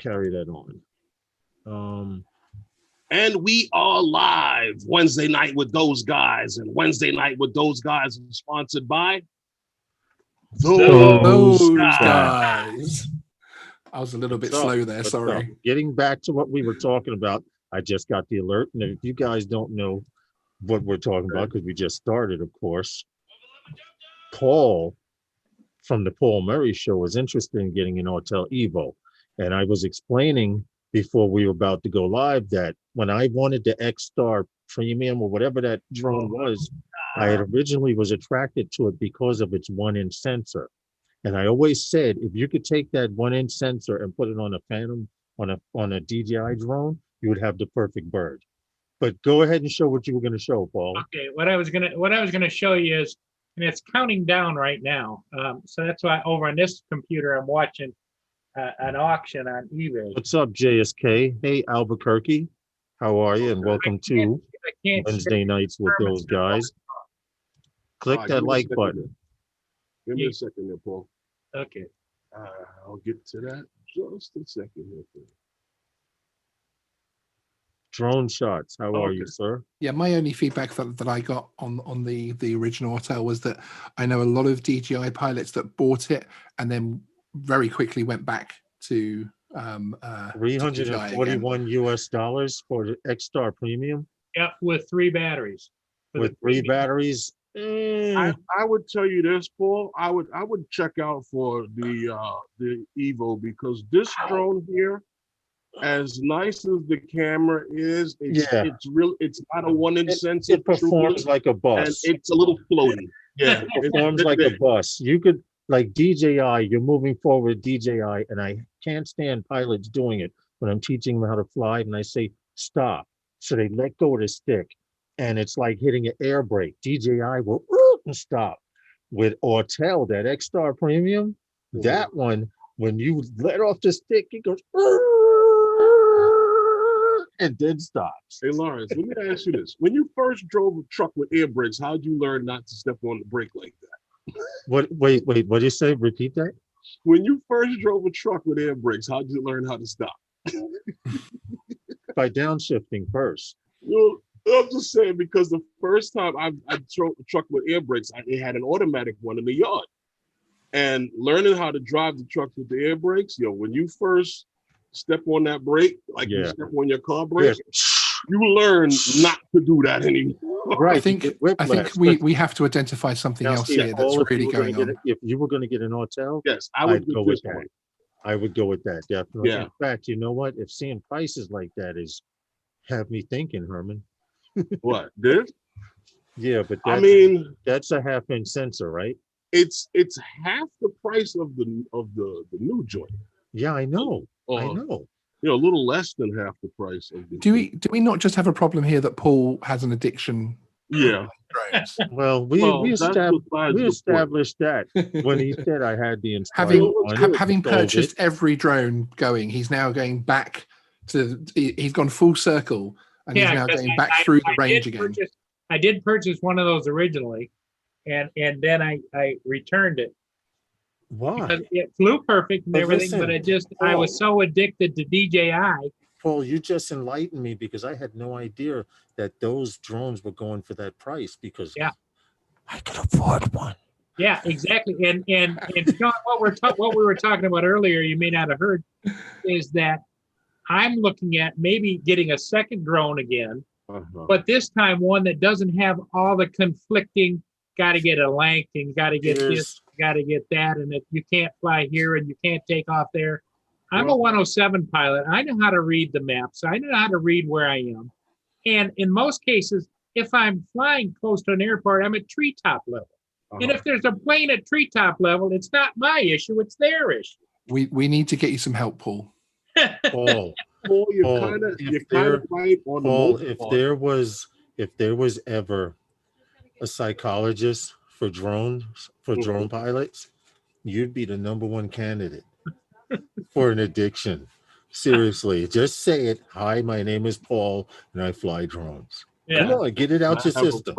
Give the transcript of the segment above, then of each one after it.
carry that on. And we are live Wednesday night with those guys, and Wednesday night with those guys is sponsored by those guys. I was a little bit slow there. What's Sorry. up? Getting back to what we were talking about, I just got the alert, and if you guys don't know what we're talking about, because we just started, of course, Paul from the Paul Murray Show was interested in getting an Autel Evo, and I was explaining before we were about to go live that when I wanted the X-Star Premium or whatever that drone was, I had originally was attracted to it because of its 1-inch sensor. And I always said, if you could take that 1-inch sensor and put it on a Phantom, on a DJI drone, you would have the perfect bird. But go ahead and show what you were going to show, Paul. Okay, what I was gonna show you is, and it's counting down right now. So that's why over on this computer I'm watching an auction on eBay. What's up, JSK? Hey, Albuquerque. How are you? And welcome to Wednesday Nights with those guys. Click that like button. Give me a second there, Paul. Okay. I'll get to that just a second here. Drone shots. How are you, sir? Yeah, my only feedback that I got on the original Autel was that I know a lot of DJI pilots that bought it and then very quickly went back to $341 US for the X-Star Premium. Yeah, with 3 batteries. With 3 batteries. I would tell you this, Paul. I would check out for the Evo, because this drone here, as nice as the camera is, it's not a 1-inch sensor. It performs like a bus. And it's a little floaty. Yeah, it performs like a bus. You could, like DJI, you're moving forward DJI, and I can't stand pilots doing it when I'm teaching them how to fly, and I say, stop. So they let go of the stick, and it's like hitting an air brake. DJI will stop. With Autel, that X-Star Premium, that one, when you let off the stick, it goes and then stops. Hey, Lawrence, let me ask you this. When you first drove a truck with air brakes, how did you learn not to step on the brake like that? Wait, what did you say? Repeat that? When you first drove a truck with air brakes, how did you learn how to stop? By downshifting first. I'm just saying, because the first time I drove a truck with air brakes, it had an automatic one in the yard. And learning how to drive the truck with the air brakes, when you first step on that brake, like you step on your car brake, you learn not to do that anymore. Right. I think we have to identify something else here that's really going on. If you were going to get an Autel, yes, I would go with that. I would go with that, definitely. Yeah. In fact, you know what? If seeing prices like that have me thinking, Herman. What, this? Yeah, but that's a 1/2-inch sensor, right? It's half the price of the new joint. Yeah, I know. I know. A little less than half the price of the. Do we not just have a problem here that Paul has an addiction? Yeah. Drones? Well, we established that when he said I had the having purchased every drone going, he's now going back to. He's gone full circle, and he's now going back through the range again. I did purchase one of those originally, and then I returned it. Why? Because it flew perfect and everything, but I was so addicted to DJI. Paul, you just enlightened me, because I had no idea that those drones were going for that price, because I could afford one. Yeah, exactly. And Sean, what we were talking about earlier, you may not have heard, is that I'm looking at maybe getting a second drone again, but this time one that doesn't have all the conflicting. Got to get a length and got to get this, got to get that, and if you can't fly here and you can't take off there. I'm a 107 pilot. I know how to read the maps. I know how to read where I am. And in most cases, if I'm flying close to an airport, I'm at treetop level. And if there's a plane at treetop level, it's not my issue, it's their issue. We need to get you some help, Paul. Paul, you're kind of right on Paul, if there was ever a psychologist for drone pilots, you'd be the #1 candidate for an addiction. Seriously, just say it. Hi, my name is Paul, and I fly drones. Yeah. Come on, get it out your system.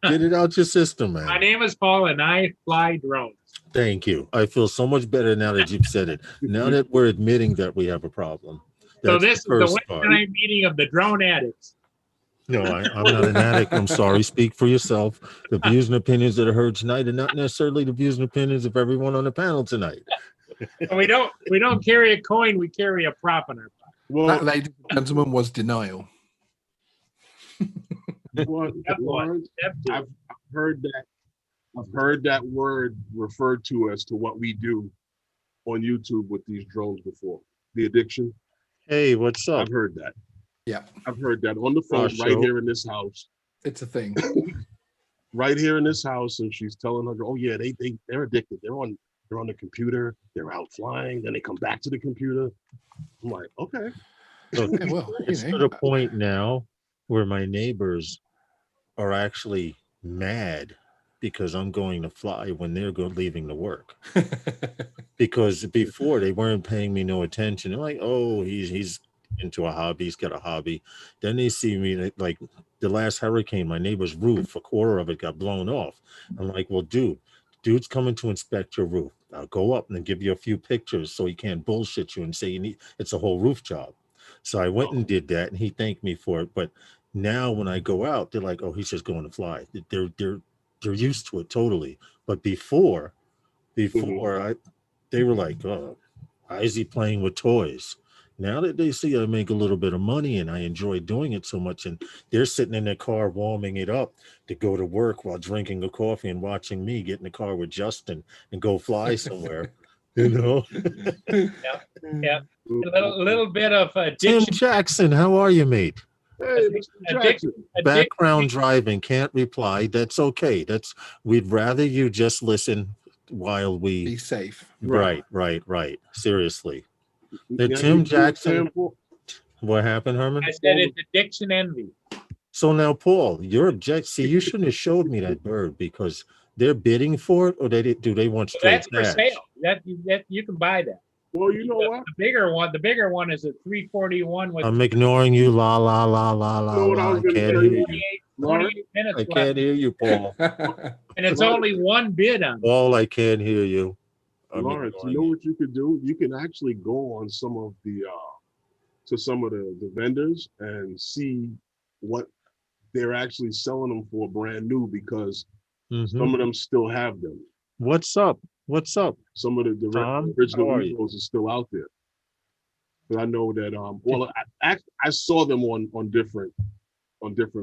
Get it out your system, man. My name is Paul, and I fly drones. Thank you. I feel so much better now that you've said it. Now that we're admitting that we have a problem. So That's this is the first Wednesday part. night meeting of the drone addicts. No, I'm not an addict. I'm sorry. Speak for yourself. The views and opinions that are heard tonight are not necessarily the views and opinions of everyone on the panel tonight. And we don't carry a coin, we carry a prop in our pocket. Well, That, ladies and gentlemen, was denial. Lawrence, I've heard that. I've heard that word referred to as to what we do on YouTube with these drones before. The addiction. Hey, what's up? I've heard that. Yeah, I've heard that on the phone right show. here in this house. it's a thing. Right here in this house, and she's telling her, "Oh yeah, they're addicted. They're on the computer. They're out flying. Then they come back to the computer." I'm like, okay. So Yeah, well, it's to the point now where my neighbors are actually mad because I'm going to fly when they're leaving to work. Because before they weren't paying me no attention. They're like, oh, he's into a hobby. He's got a hobby. Then they see me like the last hurricane, my neighbor's roof, a quarter of it got blown off. I'm like, well, dude's coming to inspect your roof. I'll go up and then give you a few pictures so he can't bullshit you and say it's a whole roof job. So I went and did that, and he thanked me for it. But now when I go out, they're like, oh, he's just going to fly. They're used to it totally. But before they were like, oh, why is he playing with toys? Now that they see I make a little bit of money and I enjoy doing it so much, and they're sitting in their car warming it up to go to work while drinking a coffee and watching me get in the car with Justin and go fly somewhere, you know? Yeah. A little bit of Tim addiction. Jackson, how are you, mate? Hey, Mr. Jackson. Background driving, can't reply. That's okay. We'd rather you just listen while Be we. safe. Right. Seriously. The Yeah, Tim you Jackson. sample. What happened, Herman? I said it's addiction envy. So now, Paul, your object. See, you shouldn't have showed me that bird because they're bidding for it, or do they want straight That's for cash? sale. That you can buy that. Well, you know what? The bigger one is a 341 with I'm ignoring you. La la la la la. You know what I la. was I gonna can't tell hear you? 28, you. 28 minutes I left, can't hear you, Paul. and it's only one bid on it. Paul, I can't hear you. I'm Lawrence, you ignoring know what you could do? You can actually go on some of the the vendors and see what they're actually selling them for brand new, because Mhm. some of them still have them. What's up? What's up? Some of the Tom, original how are you? Evos are still out there. But I know that well, I saw them on different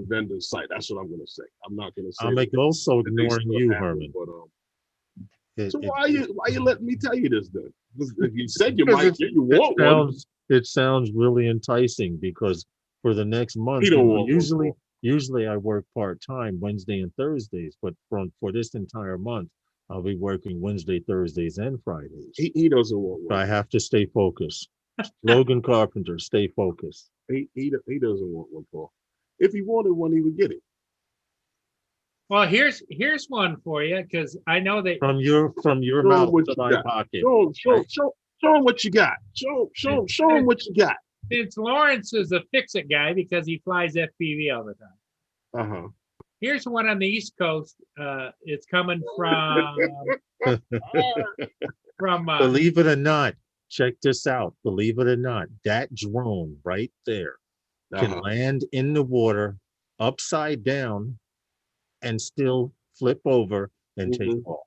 vendors' site. That's what I'm gonna say. I'm not gonna say I'm that also they ignoring still you, have them, Herman. but, It- so it- why you letting me tell you this then? Because if you said you Because might, you want one. it sounds really enticing because for the next month, He don't want one. usually I work part-time Wednesday and Thursdays, but for this entire month, I'll be working Wednesday, Thursdays, and Fridays. He doesn't want But I one. have to stay focused. Logan Carpenter, stay focused. He doesn't want one, Paul. If he wanted one, he would get it. Well, here's one for you, because I know that From your Show mouth what to you my got. pocket. Show him what you got. Show him what you got. since Lawrence is a fix-it guy because he flies FPV all the time. Uh-huh. Here's one on the East Coast. It's coming from Believe it or not, check this out. Believe it or not, that drone right there can Uh-huh. land in the water upside down and still flip over and take Mhm. off.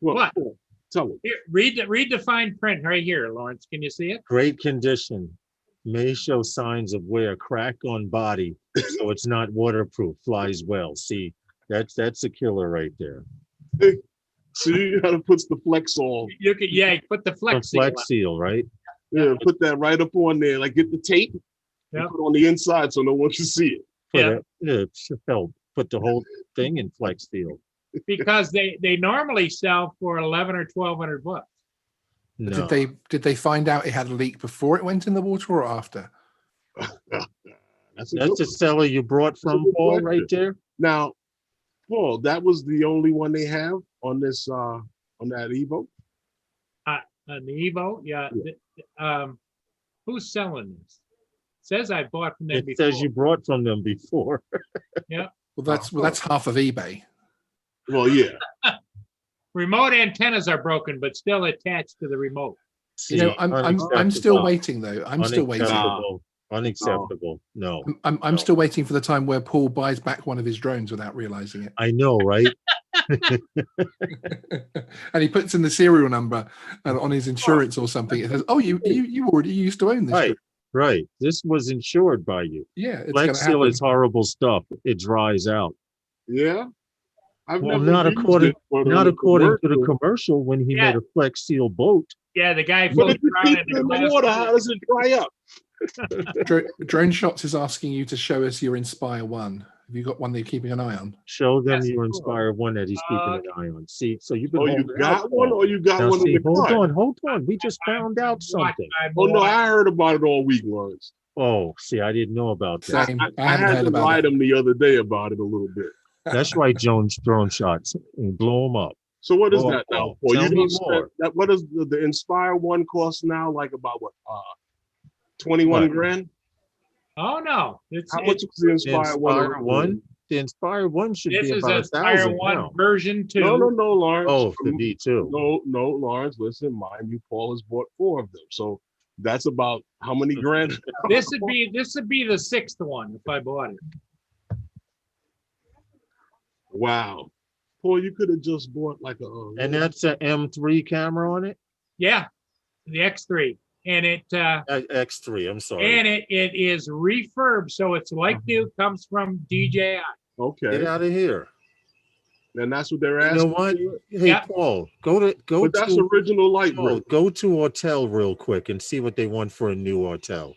What? What? Tell him. Here, read the fine print right here, Lawrence. Can you see it? Great condition. May show signs of wear, crack on body, so it's not waterproof. Flies well. See, that's a killer right there. So you gotta put the flex on. You could, put the The flex seal Flex on. Seal, right? Yeah, put that right up on there. Like get the tape Yeah. and put it on the inside so no one can see it. Put the whole thing in Flex Seal. because they normally sell for 11 or 1,200 bucks. No. Did they find out it had a leak before it went in the water or after? That's a That's good a seller you brought from good Paul question. right there. Now, Paul, that was the only one they have on this on that Evo. An Evo, yeah. Who's selling this? Says I bought from them It before. says you brought from them before. Well, that's half of eBay. Well, yeah. remote antennas are broken, but still attached to the remote. You know, See, I'm still unacceptable. waiting though. I'm still waiting. Unacceptable. Unacceptable. No, I'm still waiting for the time where Paul buys back one of his drones without realizing it. I know, right? And he puts in the serial number on his insurance or something. It says, "Oh, you already used to own this." Right, drone." right. This was insured by you. Yeah, it's Flex going to seal happen. is horrible stuff. It dries out. Yeah. I've Well, never not used according, it, but not on the according to the commercial- commercial when he Yeah. made a Flex Seal boat. Yeah, the guy But floats if you around keep in it the in the glass. water, how does it dry up? Drone Shots is asking you to show us your Inspire One. Have you got one that you're keeping an eye on? Show them Yes. your Inspire one that he's keeping an eye on. See, so you've been Oh, you holding got out one, for. or you got Now one see, in the hold car? on. We just found out something. Oh no, I heard about it all week, Lawrence. Oh, see, I didn't know about that. Same. I I haven't had heard to about write that. him the other day about it a little bit. That's right, Jones Drone Shots and blow them up. So what is Oh, that now? oh, Well, tell you me don't spend more. that. What does the Inspire one cost now? Like about what? 21 What? grand. Oh no, it's How much was the The Inspire one? Inspire one, the Inspire one should this be is about Inspire 1,000 One now. version 2. No, Lawrence. Oh, the V2. No, Lawrence. Listen, mind you, Paul has bought 4 of them, so that's about how many grand? This would be the 6th one if I bought it. Wow, Paul, you could have just bought like a. And that's a M3 camera on it? Yeah, the X3, and it X3, I'm sorry. and it is refurbed, so it's like new. Comes from DJI. Get Okay, out of here. and that's what they're You asking. know what? Hey, Yeah. Paul, go But that's to original light Paul, rig. go to Autel real quick and see what they want for a new Autel.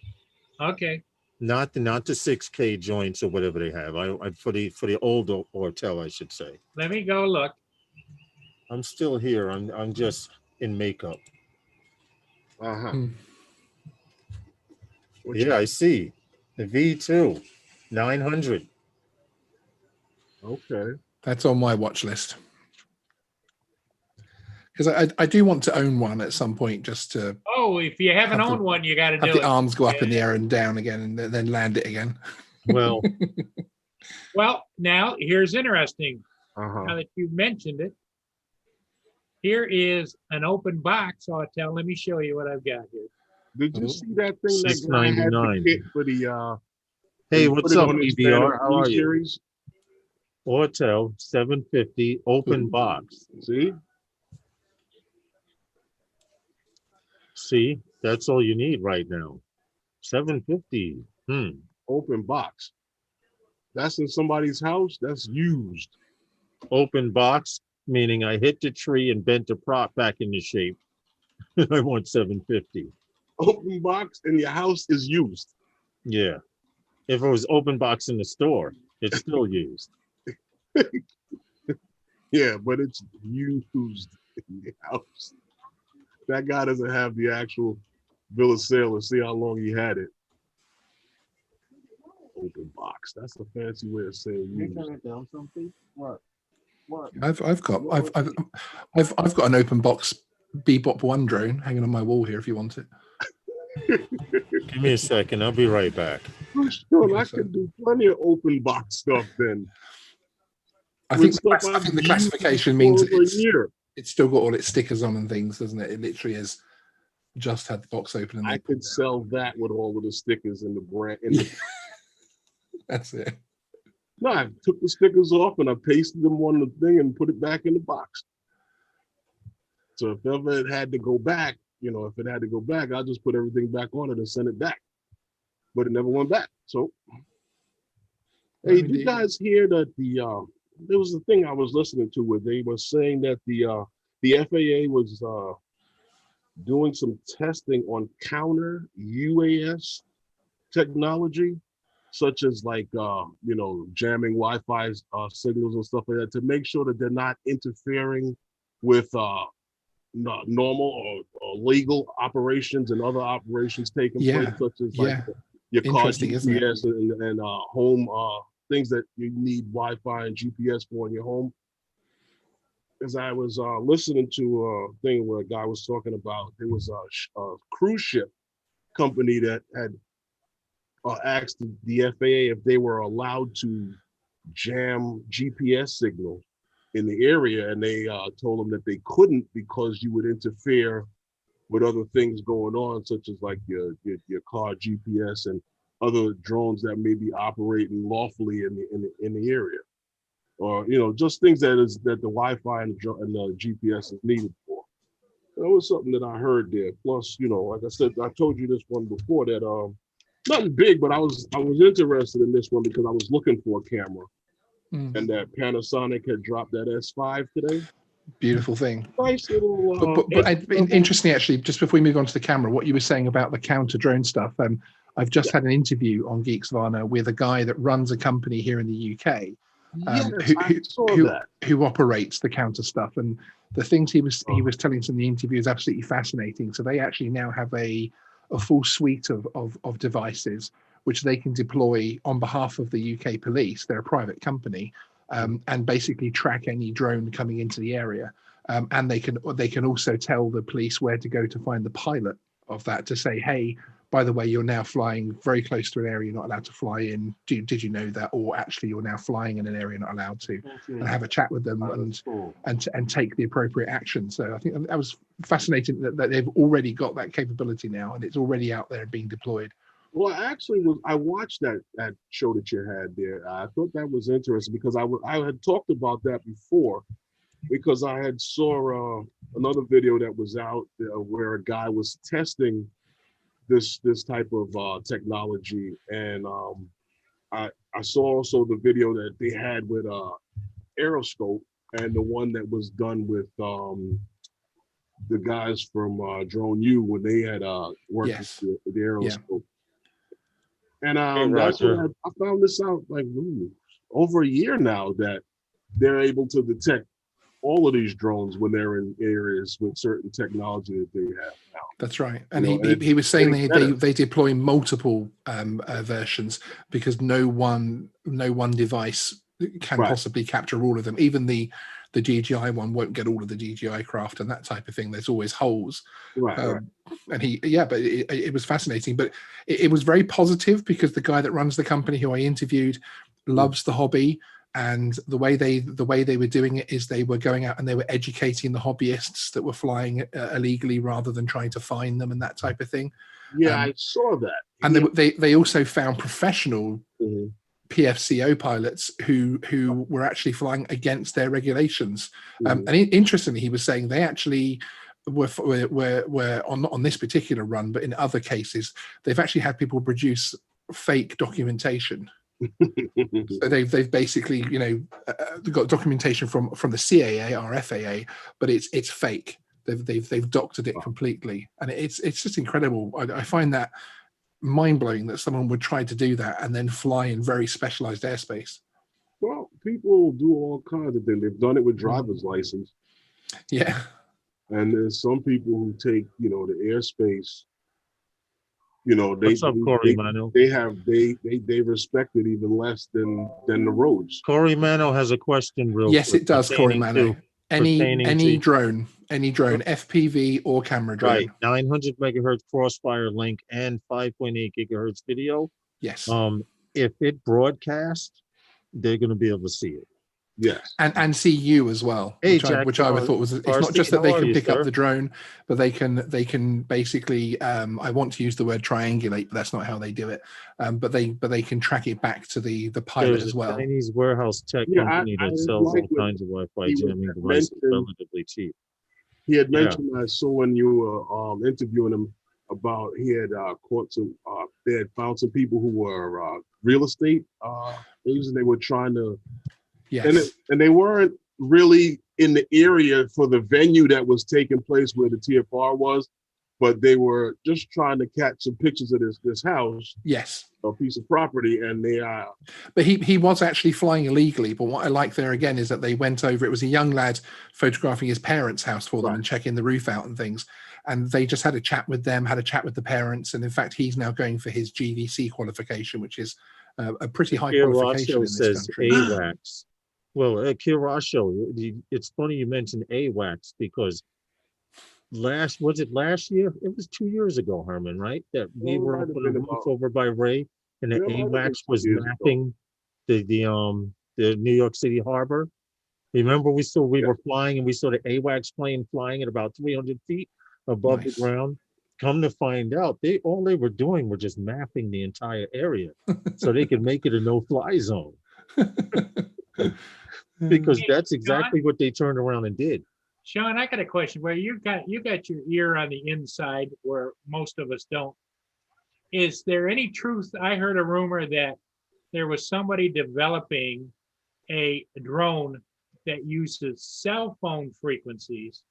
Okay. Not the 6K joints or whatever they have. I for the old Autel, I should say. Let me go look. I'm still here. I'm just in makeup. Uh-huh. Hmm. Yeah, I see. The V2, 900. Okay. That's on my watch list. Because I do want to own one at some point, just to Oh, if you haven't Have to owned one, you got to have do the it. arms go up in the air and down again, and then land it again. Well, Well, now here's interesting. Uh-huh. Now that you mentioned it, here is an open box Autel. Let me show you what I've got here. Did you see that thing that guy had the $6.99. kit for the hey, he what's put it up, on his EVR? Phantom How are 3 you? series? Autel 750 open box. See? See, that's all you need right now. 750. Open box. That's in somebody's house. That's used. Open box, meaning I hit the tree and bent the prop back into shape. I want 750. Open box in your house is used. Yeah. If it was open box in the store, it's still used. Yeah, but it's used in your house. That guy doesn't have the actual bill of sale to see how long he had it. Open box. That's a fancy way of saying used. I've got an open box Bebop One drone hanging on my wall here. If you want it. Give me a second. I'll be right back. Sure, I could do plenty of open box stuff then. I With think, stuff I I've think the used classification means for over a year. it's still got all its stickers on and things, doesn't it? It literally has just had the box open. And I they could sell that with all of the stickers and the brand. And the, That's it. no, I took the stickers off and I pasted them on the thing and put it back in the box. So if ever it had to go back, if it had to go back, I'll just put everything back on it and send it back. But it never went back. So, hey, did you guys hear that there was a thing I was listening to where they were saying that the FAA was doing some testing on counter UAS technology, such as like jamming Wi-Fi signals and stuff like that, to make sure that they're not interfering with normal or legal operations and other operations taking place, such as like your car Interesting, isn't it? GPS and home things that you need Wi-Fi and GPS for in your home. As I was listening to a thing where a guy was talking about, there was a cruise ship company that had asked the FAA if they were allowed to jam GPS signals in the area, and they told them that they couldn't because you would interfere with other things going on, such as like your car GPS and other drones that may be operating lawfully in the area, or just things that the Wi-Fi and the GPS is needed for. That was something that I heard there. Plus, like I said, I told you this one before that nothing big, but I was interested in this one because I was looking for a camera. And that Panasonic had dropped that S5 today. Beautiful thing. Nice little. Interestingly, actually, just before we move on to the camera, what you were saying about the counter drone stuff. I've just had an interview on Geeksvana with a guy that runs a company here in the UK, who operates the counter stuff, and the things he was telling us in the interview is absolutely fascinating. So they actually now have a full suite of devices which they can deploy on behalf of the UK police. They're a private company, and basically track any drone coming into the area. And they can also tell the police where to go to find the pilot of that, to say, hey, by the way, you're now flying very close to an area you're not allowed to fly in. Did you know that? Or actually, you're now flying in an area you're not allowed to, and have a chat with them and take the appropriate action. So I think that was fascinating that they've already got that capability now, and it's already out there being deployed. Well, I watched that show that you had there. I thought that was interesting because I had talked about that before, because I had saw another video that was out where a guy was testing this type of technology, and I saw also the video that they had with Aeroscope, and the one that was done with the guys from Drone U when they had worked with the Aeroscope. Yeah. And that's when I found this out like over a year now, that they're able to detect all of these drones when they're in areas with certain technology that they have now. That's right. And he was saying they deploy multiple versions because no one device can possibly capture all of them. Even the DJI one won't get all of the DJI craft and that type of thing. There's always holes. Right. And but it was fascinating. But it was very positive because the guy that runs the company who I interviewed loves the hobby. And the way they were doing it is they were going out and they were educating the hobbyists that were flying illegally rather than trying to find them and that type of thing. Yeah, I saw that. And they also found professional PFCO pilots who were actually flying against their regulations. And interestingly, he was saying they actually were on this particular run, but in other cases, they've actually had people produce fake documentation. So they've basically got documentation from the CAA or FAA, but it's fake. They've doctored it completely, and it's just incredible. I find that mind-blowing that someone would try to do that and then fly in very specialized airspace. Well, people do all kinds of things. They've done it with driver's license. Yeah. And there's some people who take the airspace. What's up, Corey Mano? They respect it even less than the roads. Corey Mano has a question. Yes, it does, Corey Mano. Any drone, FPV or camera drone. Right, 900 megahertz Crossfire link and 5.8 gigahertz video. Yes. If it broadcasts, they're going to be able to see it. Yes. And see you as well, which I thought was, it's not just that they can pick up the drone, but they can basically, I want to use the word triangulate, but that's not how they do it. But they can track it back to the pilot as well. Chinese warehouse tech company that sells all kinds of Wi-Fi jamming devices relatively cheap. He had mentioned, I saw when you were interviewing him about, he had caught some, they had found some people who were real estate agents, and they were trying to, and they weren't really in the area for the venue that was taking place where the TFR was, but they were just trying to catch some pictures of this house. Yes. A piece of property, and they but he was actually flying illegally. But what I like there again is that they went over, it was a young lad photographing his parents' house for them and checking the roof out and things. And they just had a chat with them, had a chat with the parents, and in fact he's now going for his GVC qualification, which is a pretty high qualification in this country. AWACS. Well, Kirasho, it's funny you mentioned AWACS because last year? It was 2 years ago, Herman, right? That we were up on a roof over by Ray, and the AWACS was mapping the New York City harbor. Remember we were flying and we saw the AWACS plane flying at about 300 feet above the Nice. ground. Come to find out, all they were doing were just mapping the entire area so they could make it a no-fly zone. Because that's exactly what they turned around and did. Sean, I got a question where you got your ear on the inside where most of us don't. Is there any truth? I heard a rumor that there was somebody developing a drone that uses cell phone frequencies.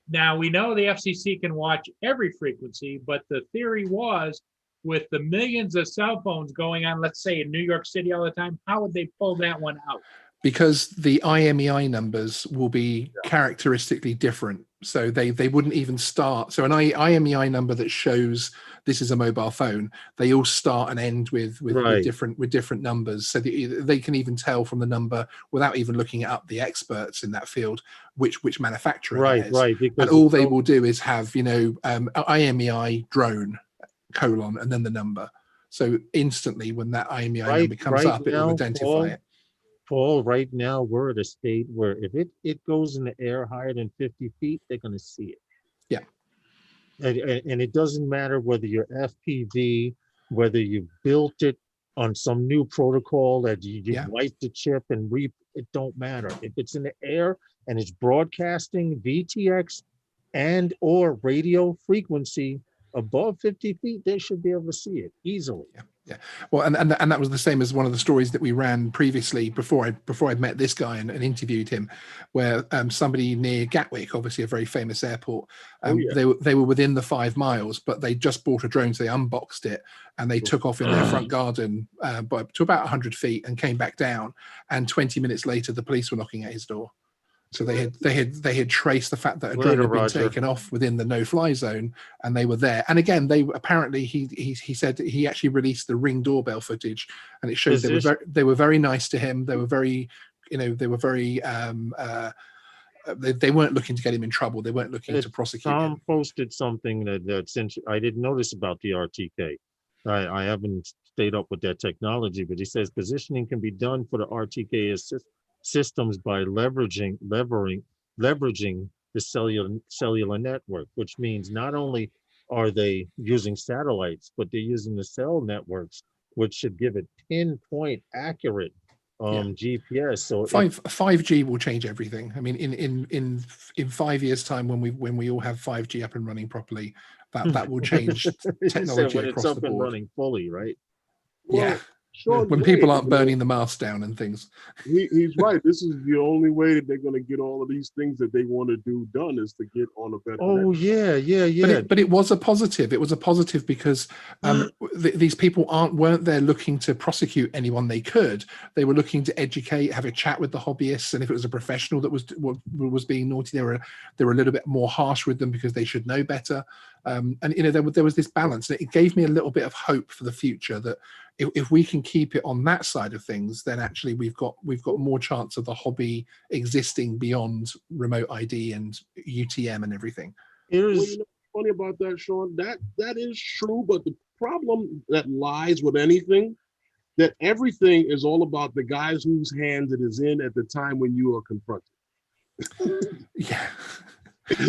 Now we know the FCC can watch every frequency, but the theory was with the millions of cell phones going on, let's say in New York City all the time, how would they pull that one out? Because the IMEI numbers will be characteristically different. So they wouldn't even start. So an IMEI number that shows this is a mobile phone, they all start and end with different numbers. So they can even tell from the number without even looking up the experts in that field, which manufacturer it is. Right. And all they will do is have, IMEI drone : and then the number. So instantly when that IMEI number comes up, it will identify it. Paul, right now we're at a state where if it goes in the air higher than 50 feet, they're going to see it. Yeah. And it doesn't matter whether you're FPV, whether you built it on some new protocol that you wipe the chip and it don't matter. If it's in the air and it's broadcasting VTX and or radio frequency above 50 feet, they should be able to see it easily. Yeah. Well, and that was the same as one of the stories that we ran previously before I'd met this guy and interviewed him, where somebody near Gatwick, obviously a very famous airport, they were within the 5 miles, but they just bought a drone, so they unboxed it and they took off in their front garden to about 100 feet and came back down. And 20 minutes later, the police were knocking at his door. So they had traced the fact that a drone had been taken off within the no-fly zone, and they were there. And again, they apparently he said that he actually released the Ring doorbell footage, and it shows they were very nice to him. They were very, they weren't looking to get him in trouble. They weren't looking to prosecute him. Tom posted something that since I didn't notice about the RTK. I haven't stayed up with that technology, but he says positioning can be done for the RTK systems by leveraging the cellular network, which means not only are they using satellites, but they're using the cell networks, which should give it pinpoint accurate GPS. So 5G will change everything. I mean, in 5 years' time, when we all have 5G up and running properly, that will change technology when across it's up the and board. running fully, right? Yeah. Sean when people aren't burning the mast down and things. He's right. This is the only way that they're going to get all of these things that they want to do done is to get on a better. Oh yeah. But it was a positive. It was a positive because these people weren't there looking to prosecute anyone they could. They were looking to educate, have a chat with the hobbyists, and if it was a professional that was being naughty, they were a little bit more harsh with them because they should know better. And there was this balance, and it gave me a little bit of hope for the future that if we can keep it on that side of things, then actually we've got more chance of the hobby existing beyond remote ID and UTM and everything. What's funny about that, Sean? That is true, but the problem that lies with anything, that everything is all about the guys whose hands it is in at the time when you are confronted. Yeah. But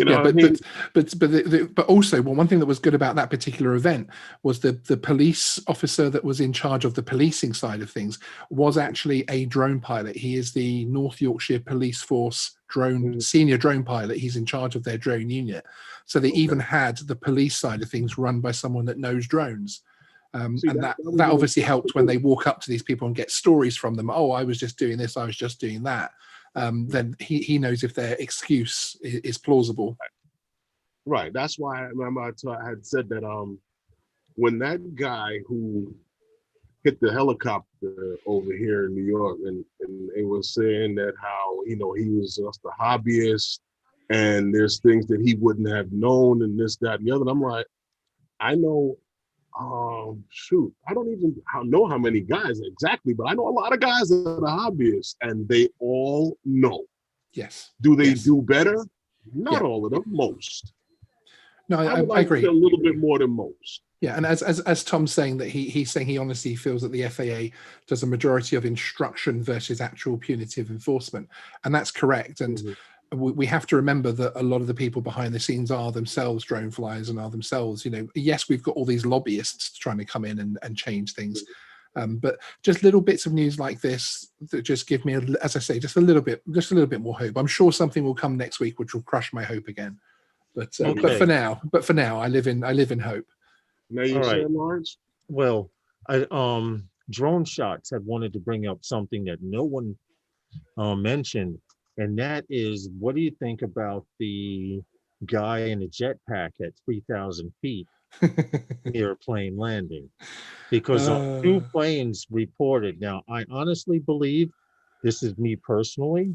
also, one thing that was good about that particular event was the police officer that was in charge of the policing side of things was actually a drone pilot. He is the North Yorkshire Police Force senior drone pilot. He's in charge of their drone unit. So they even had the police side of things run by someone that knows drones. And that obviously helped when they walk up to these people and get stories from them. Oh, I was just doing this, I was just doing that. Then he knows if their excuse is plausible. Right. That's why I remember I had said that when that guy who hit the helicopter over here in New York and it was saying that how, he was just a hobbyist and there's things that he wouldn't have known and this, that, and the other. And I'm like, I know, I don't even know how many guys exactly, but I know a lot of guys that are hobbyists and they all know. Yes. Do they do better? Not all of them, most. No, I I would like to agree. see a little bit more than most. Yeah, and as Tom's saying that he's saying he honestly feels that the FAA does a majority of instruction versus actual punitive enforcement, and that's correct. And we have to remember that a lot of the people behind the scenes are themselves drone flyers and are themselves, yes, we've got all these lobbyists trying to come in and change things. But just little bits of news like this that just give me, as I say, just a little bit more hope. I'm sure something will come next week which will crush my hope again. But for now, I live in hope. Now you say, Lawrence? Well, Drone Shots had wanted to bring up something that no one mentioned, and that is, what do you think about the guy in a jetpack at 3,000 feet near a plane landing? Because 2 planes reported. Now, I honestly believe, this is me personally,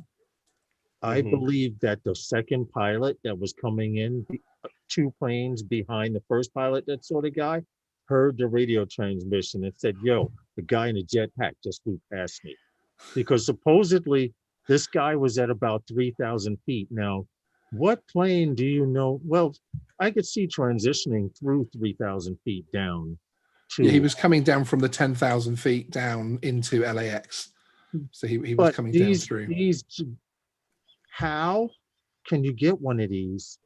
I believe that the second pilot that was coming in, 2 planes behind the first pilot that saw the guy, heard the radio transmission and said, yo, the guy in the jetpack just flew past me. Because supposedly this guy was at about 3,000 feet. Now, what plane do you know? Well, I could see transitioning through 3,000 feet down. Yeah, he was coming down from the 10,000 feet down into LAX. So he was coming down through. How can you get one of these?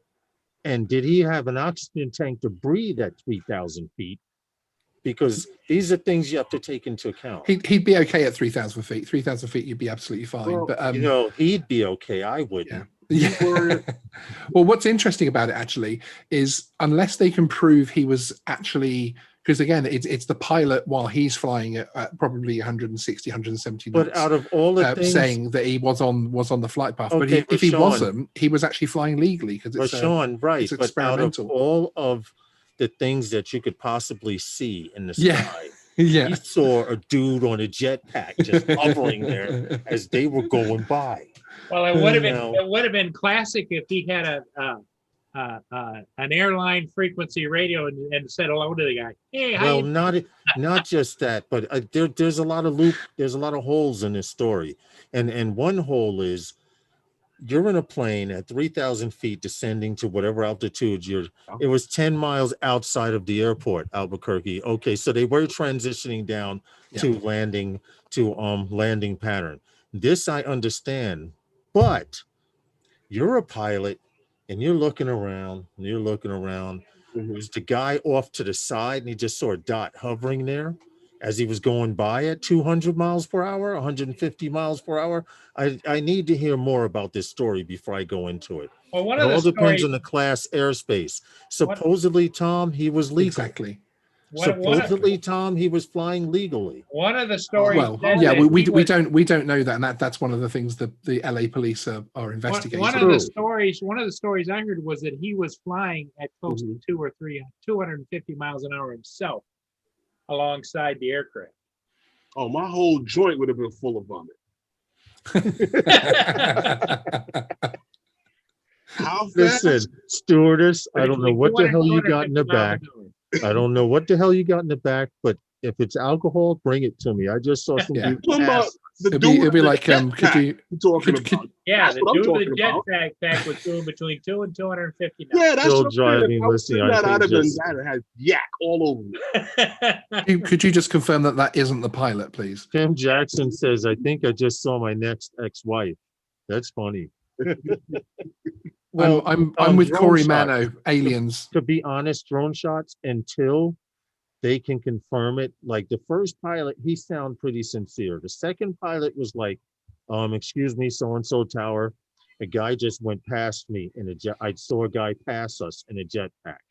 And did he have an oxygen tank to breathe at 3,000 feet? Because these are things you have to take into account. He'd be okay at 3,000 feet. 3,000 feet, you'd be absolutely fine. Well, but he'd be okay. I wouldn't. Yeah. Well, what's interesting about it actually is, unless they can prove he was actually, because again, it's the pilot while he's flying at probably 160, 170 knots. But out of all the things, saying that he was on the flight path, okay, but if he wasn't, he was actually flying legally because it's Sean, right? It's but out of experimental. all of the things that you could possibly see in the sky, he saw a dude on a jetpack just hovering there as they were going by. Well, it would have been classic if he had an airline frequency radio and said hello to the guy. Hey, how well, not just that, but there's a lot of holes in this story, and one hole is, you're in a plane at 3,000 feet descending to whatever altitude it was 10 miles outside of the airport, Albuquerque. Okay, so they were transitioning down to landing pattern. This I understand, but you're a pilot and you're looking around. There's the guy off to the side and he just saw a dot hovering there as he was going by at 200 miles per hour, 150 miles per hour. I need to hear more about this story before I go into it. Well, it all depends on the class airspace. Supposedly, Tom, he was legal. Exactly. Supposedly, Tom, he was flying legally. One of the stories. Well, yeah, we don't know that, and that's one of the things that the LA police are investigating. One of the stories I heard was that he was flying at close to 250 miles an hour himself, alongside the aircraft. Oh, my whole joint would have been full of vomit. How fast? Listen, stewardess, I don't know what the hell you got in the back. I don't know what the hell you got in the back, but if it's alcohol, bring it to me. I just saw some people pass. It'd be like, could you talking about? Yeah, the dude with the jetpack was doing between 2 and 250 knots. Yeah, that's Still what driving. Listening, that I'd have been that had yak all over me. Could you just confirm that isn't the pilot, please? Tim Jackson says, "I think I just saw my next ex-wife." That's funny. Well, I'm with Corey Mano, Aliens. To be honest, Drone Shots, until they can confirm it. Like the first pilot, he sounded pretty sincere. The second pilot was like, excuse me, so-and-so tower. A guy just went past me in a jet. I saw a guy pass us in a jetpack.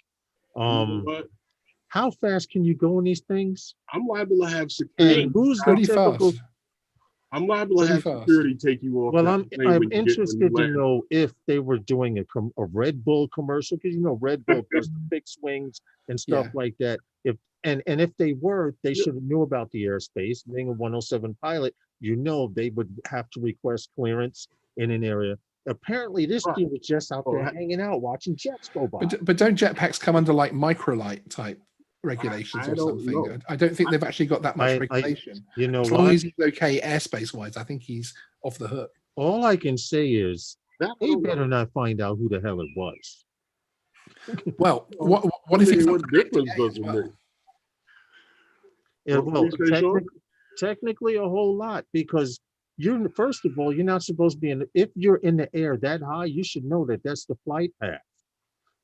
How fast can you go in these things? I'm liable to have security. And who's pretty the typical, fast. I'm liable to have security take you off. Well, I'm interested to know if they were doing a Red Bull commercial, because Red Bull does the fixed wings and stuff like that. And if they were, they should have knew about the airspace. Being a 107 pilot, they would have to request clearance in an area. Apparently, this dude was just out there hanging out, watching jets go by. But don't jetpacks come under like microlight type regulations or something? I don't think they've actually got that much regulation. As long as he's okay airspace wise, I think he's off the hook. All I can say is they better not find out who the hell it was. Well, what if it's what difference does it well? make? Yeah, What well, do you say, Sean? technically a whole lot, because you're, first of all, you're not supposed to be in, if you're in the air that high, you should know that that's the flight path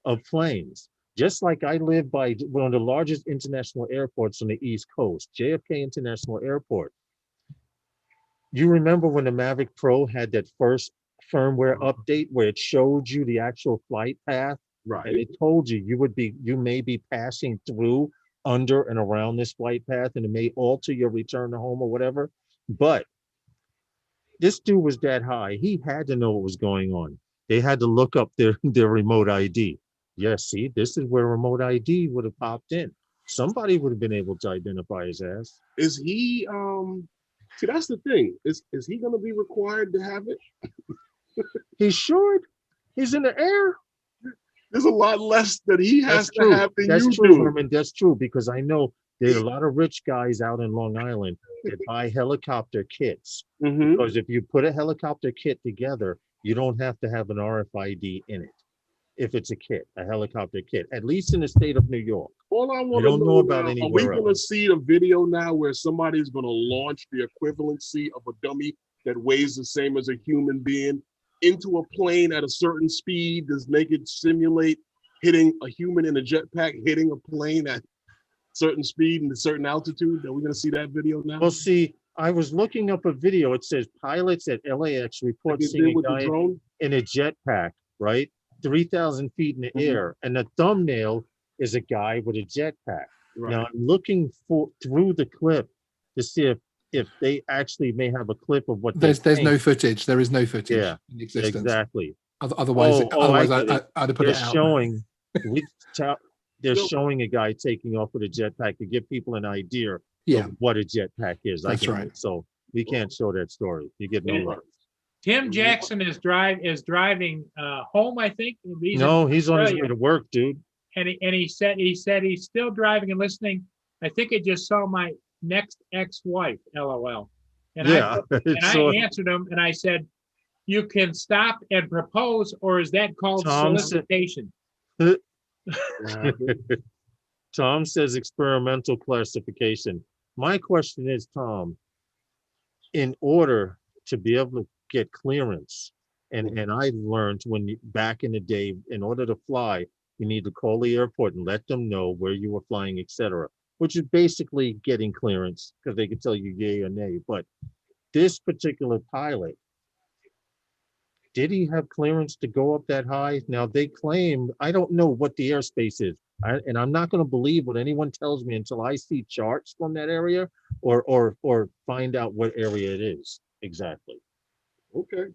of planes. Just like I live by one of the largest international airports on the East Coast, JFK International Airport. You remember when the Mavic Pro had that first firmware update where it showed you the actual flight path, and Right. it told you you may be passing through, under, and around this flight path, and it may alter your return to home or whatever. But this dude was that high. He had to know what was going on. They had to look up their remote ID. Yes, see, this is where remote ID would have popped in. Somebody would have been able to identify his ass. Is he see, that's the thing. Is he gonna be required to have it? He should. He's in the air. There's a lot less that he has That's to true. have than That's you true, do. Herman. That's true, because I know there's a lot of rich guys out in Long Island that buy helicopter kits. Mhm. Because if you put a helicopter kit together, you don't have to have an RFID in it. If it's a kit, a helicopter kit, at least in the state of New York. All I I want to don't know know about now, are we anywhere going to else. see the video now where somebody's going to launch the equivalency of a dummy that weighs the same as a human being into a plane at a certain speed? Does make it simulate hitting a human in a jetpack, hitting a plane at certain speed and a certain altitude? Are we going to see that video now? Well, see, I was looking up a video. It says pilots at LAX report Like they seeing did a with the guy drone? in a jetpack, right? 3,000 feet in the Mhm. air. And the thumbnail is a guy with a jetpack. Right. Now I'm looking through the clip to see if they actually may have a clip of what There's they're no saying. footage. There is no footage Yeah, in existence. exactly. Otherwise, I otherwise get it. I'd have put They're it out. showing, we they're No. showing a guy taking off with a jetpack to give people an idea Yeah, of what a jetpack is. That's I get right. it. So we can't show that story. You get no Yeah. love. Tim Jackson is driving home, I think. He's in No, he's on his Australia. way to work, dude. and he said he's still driving and listening. I think I just saw my next ex-wife, LOL. And Yeah. I So answered him and I said, "You can stop and propose, or is that called Tom said- solicitation?" Tom says experimental classification. My question is, Tom, in order to be able to get clearance, and I learned back in the day, in order to fly, you need to call the airport and let them know where you were flying, etc., which is basically getting clearance because they can tell you yay or nay. But this particular pilot, did he have clearance to go up that high? Now they claim, I don't know what the airspace is. And I'm not going to believe what anyone tells me until I see charts from that area or find out what area it is exactly. Okay.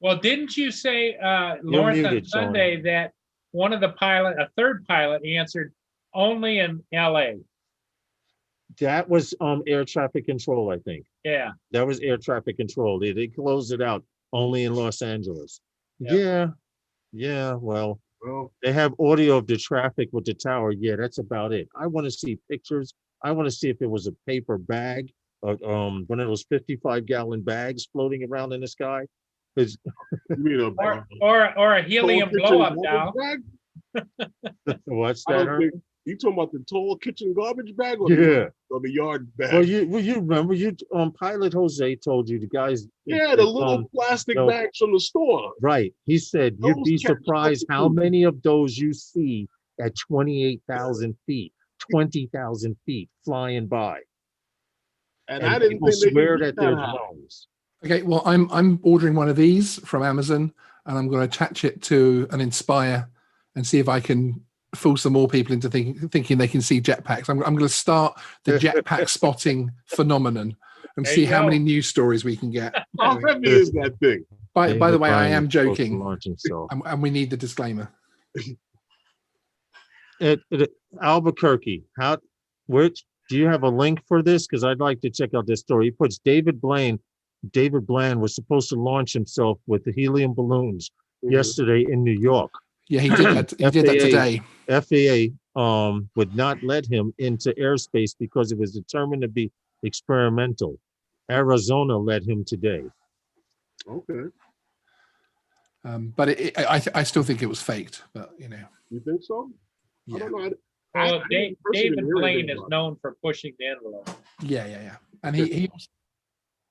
Well, didn't you say, Lawrence, on muted, Sean. Sunday that one of the a third pilot answered only in LA? That was air traffic control, I think. Yeah. That was air traffic control. They closed it out only in Los Angeles. Yep. Yeah. Well, Well, they have audio of the traffic with the tower. Yeah, that's about it. I want to see pictures. I want to see if it was a paper bag, one of those 55-gallon bags floating around in the sky. It's- you mean Or a helium tall kitchen blow up garbage What's bag? I that? don't think you talking about the tall kitchen garbage bag or Yeah. the yard bag? Well, you remember Pilot Jose told you the guys. Yeah, the little plastic no. bags from the store. Right. He said you'd Those be catch surprised how altitude. many of those you see at 28,000 feet, 20,000 feet flying by. And And I didn't people think they swear could that get they're that high. drones. Okay, well, I'm ordering one of these from Amazon, and I'm going to attach it to an Inspire and see if I can fool some more people into thinking they can see jetpacks. I'm going to start the jetpack spotting phenomenon and There see you how go. many news stories we can get. How heavy is that thing? By the David way, I Bryan am is supposed to joking, launch himself. and we need the disclaimer. Albuquerque, which do you have a link for this? Because I'd like to check out this story. He puts David Bland was supposed to launch himself with the helium balloons yesterday in New York. Yeah, he did that. He did that today. FAA would not let him into airspace because it was determined to be experimental. Arizona let him today. Okay. But I still think it was faked. But you know, You think so? I yeah, don't know. Well, personally David didn't hear Blaine anything is about it. known for pushing the envelope. yeah. And he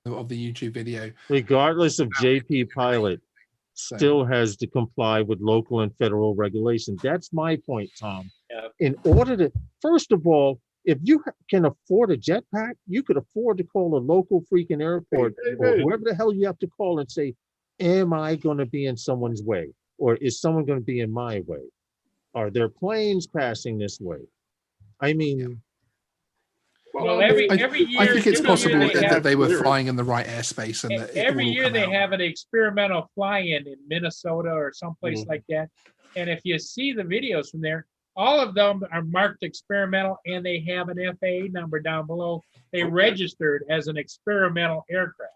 also, of the YouTube video. Regardless of JP Pilot, So- still has to comply with local and federal regulation. That's my point, Tom. Yeah. In order to, first of all, if you can afford a jetpack, you could afford to call a local freaking airport or whoever the hell you have to call and say, am I going to be in someone's way? Or is someone going to be in my way? Are there planes passing this way? I mean, Well, every year, I think it's every possible year that they were clearance. flying in the right airspace and that it every will year come they out. have an experimental fly-in in Minnesota or someplace Mhm. like that. And if you see the videos from there, all of them are marked experimental and they have an FAA number down below. They Okay. registered as an experimental aircraft.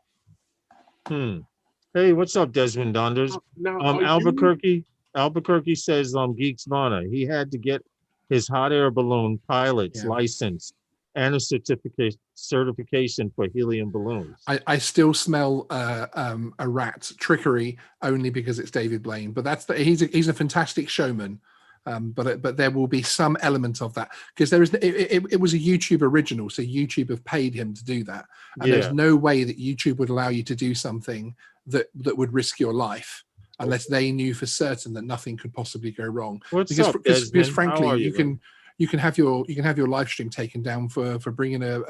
hey, what's up, Desmond Donders? Now, are you- Albuquerque says Geeks Vana, he had to get his hot air balloon pilot's Yeah. license and a certification for helium balloons. I still smell a rat trickery only because it's David Blaine, but he's a fantastic showman. But there will be some element of that because it was a YouTube original, so YouTube have paid him to do that, and Yeah. there's no way that YouTube would allow you to do something that would risk your life unless they knew for certain that nothing could possibly go wrong. What's Because up, because Desmond? How frankly, are you man? can have your live stream taken down for bringing an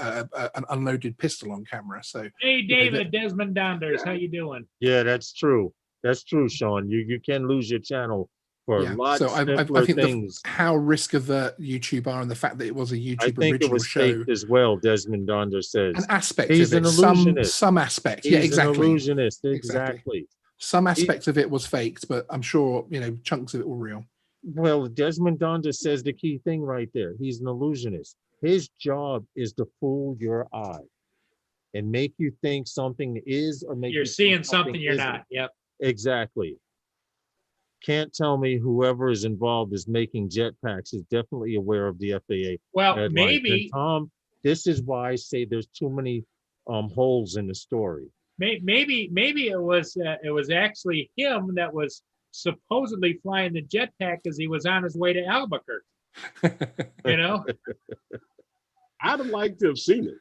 unloaded pistol on camera. So Hey, know, David, Desmond Donders, how you doing? Yeah, that's true. That's true, Sean. You can lose your channel for yeah, lots so I simpler think things. how risk avert YouTube are and the fact that it was a YouTube I think it original was show. faked as well, Desmond Donder says. An aspect He's of it, an illusionist. some aspect. He's Yeah, exactly. an illusionist. Exactly. Exactly. Some aspect of it was faked, but I'm sure chunks of it were real. Well, Desmond Donder says the key thing right there. He's an illusionist. His job is to fool your eye and make you think something is or make You're you think seeing something you're isn't. not. Yep. Exactly. Can't tell me whoever is involved is making jetpacks is definitely aware of the FAA. Well, deadline. maybe And Tom, this is why I say there's too many holes in the story. maybe it was actually him that was supposedly flying the jetpack because he was on his way to Albuquerque. You know, I'd have liked to have seen it.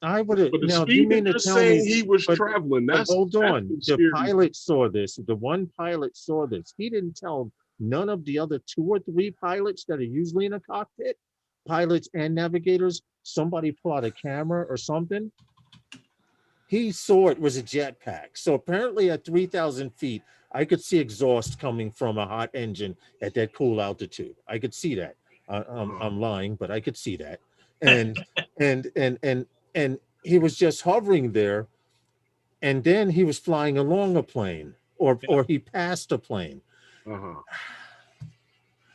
I would have. But the Now, do speed you mean that to you're tell me? saying he was but- traveling, But that's hold on, that's the scary. pilot saw this. The one pilot saw this. He didn't tell none of the other 2 or 3 pilots that are usually in a cockpit, pilots and navigators. Somebody pulled out a camera or something. He saw it was a jetpack. So apparently at 3,000 feet, I could see exhaust coming from a hot engine at that cool altitude. I could see that. I'm lying, but I could see that. And and he was just hovering there, and then he was flying along a plane, or he passed a plane. Uh-huh.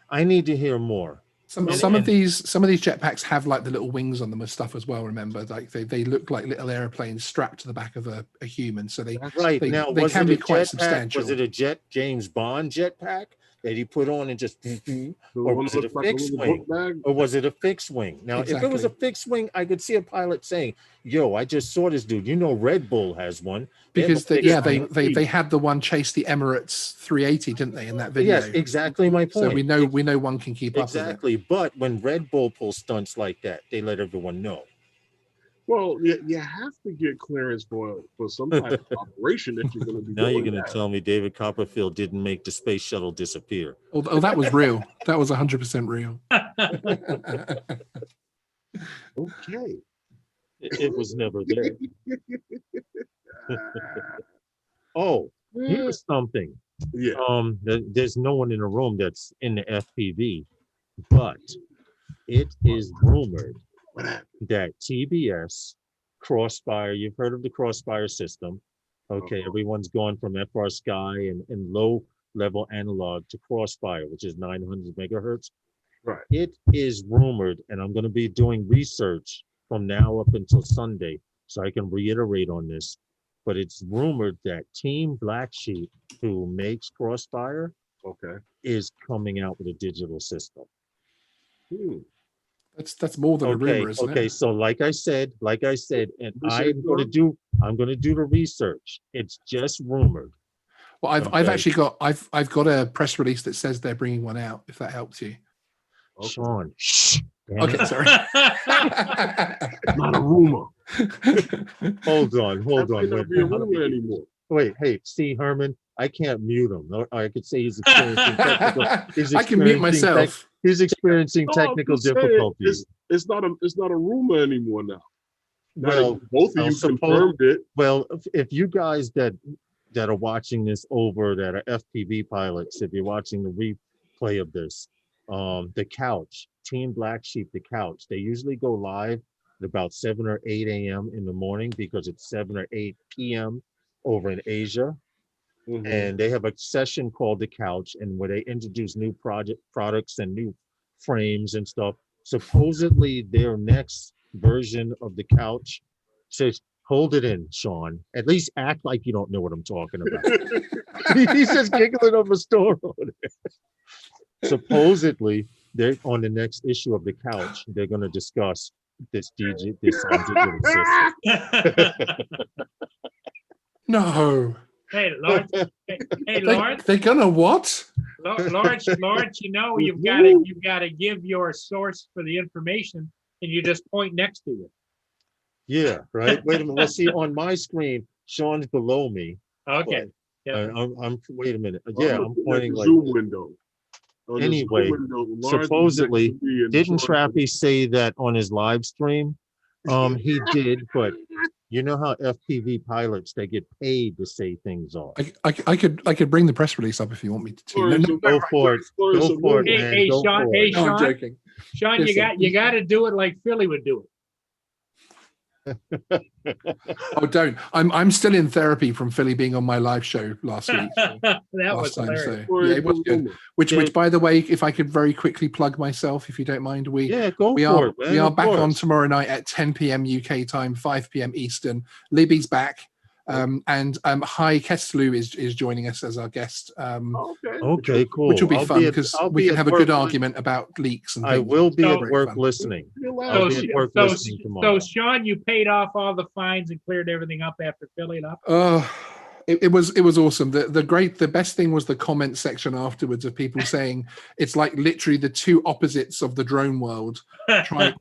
I need to hear more. Some of these jetpacks have like the little wings on them and stuff as well. Remember, like they look like little airplanes strapped to the back of a human. So they Right now, they was can it be a quite jetpack? substantial. Was it a James Bond jetpack that he put on and just, The or one was that it a looks like fixed little wing? book bag? Or was it a fixed wing? Now, if it was a Exactly. fixed wing, I could see a pilot saying, "Yo, I just saw this dude. You know, Red Bull has one." They have a Because fixed wing. they had the one chase the Emirates 380, didn't they, in that video? Yes, exactly my point. So we know one can keep up with it. Exactly. But when Red Bull pulls stunts like that, they let everyone know. Well, you have to get clearance for some type of operation that you're going to be Now you're doing. going to tell me David Copperfield didn't make the space shuttle disappear. Oh, that was real. That was 100% real. Okay. It was never there. Oh, here's something. Yeah. There's no one in the room that's in the FPV, but it is rumored What happened? that TBS Crossfire, you've heard of the Crossfire system. Okay, everyone's gone from FR Sky and low level analog to Crossfire, which is 900 megahertz. Right. It is rumored, and I'm going to be doing research from now up until Sunday, so I can reiterate on this. But it's rumored that Team Black Sheep, who makes Crossfire, Okay. is coming out with a digital system. That's more than a rumor, isn't Okay. it? So like I said, and You say I'm going to do the research. It's just rumored. Well, I've Okay. actually got I've got a press release that says they're bringing one out. If that helps you. Sean. Shh. Damn Okay, it. sorry. Not a rumor. Hold on. That might Wait, not be a rumor anymore. wait, hey, see Herman, I can't mute him. Or I could say he's experiencing technical. I can mute myself. He's experiencing No, I'm technical just saying, difficulties. It's not a rumor anymore now. Now Well, that both of I'll you suppose- confirmed it. Well, if you guys that are watching this over that are FPV pilots, if you're watching the replay of this, the couch, Team Black Sheep, the couch, they usually go live at about 7 or 8 a.m. in the morning because it's 7 or 8 p.m. over in Asia. Mhm. And they have a session called the couch, and where they introduce new products and new frames and stuff. Supposedly their next version of the couch says, hold it in, Sean. At least act like you don't know what I'm talking about. He's just giggling up a storm. Supposedly, they're on the next issue of the couch. They're going to discuss this digital system. No. Hey, Lawrence. Hey, Lawrence. They're gonna what? Lawrence, you've got to give your source for the information, and you just point next to it. Yeah, right. Wait a minute. Well, see, on my screen, Sean's below me. Okay. Yeah. I'm. Wait a minute. I'm Yeah, I'm looking at pointing the like. Zoom window. On the Zoom Anyway, window, Lawrence is supposedly, next to me and didn't Sean- Trappy say that on his live stream? He did, but you know how FPV pilots, they get paid to say things off. I could bring the press release up if you want me to. Lawrence, Go for it. Lawrence, Go for it, Hey, man. hey, Go Sean, for hey, it. No, I'm Sean, joking. Sean, Yes, you got to do it like Philly would do it. Oh, don't. I'm still in therapy from Philly being on my live show last week. That was hilarious. So Or yeah, is it was the good. rumor? Which by the way, if I could very quickly plug myself, if you don't mind, Yeah, go we for are it, man. we are of back on course. tomorrow night at 10 p.m. UK time, 5 p.m. Eastern. Libby's back. And Hai Keslu is joining us as our guest, Okay. Okay, cool. which will be I'll fun at- because I'll we be can at have a work good lis- argument about leaks and I things. will be at So- work fun. listening. You're I'll allowed be to. at work listening tomorrow. So, Sean, you paid off all the fines and cleared everything up after filling up. It was awesome. The best thing was the comment section afterwards of people saying it's like literally the two opposites of the drone world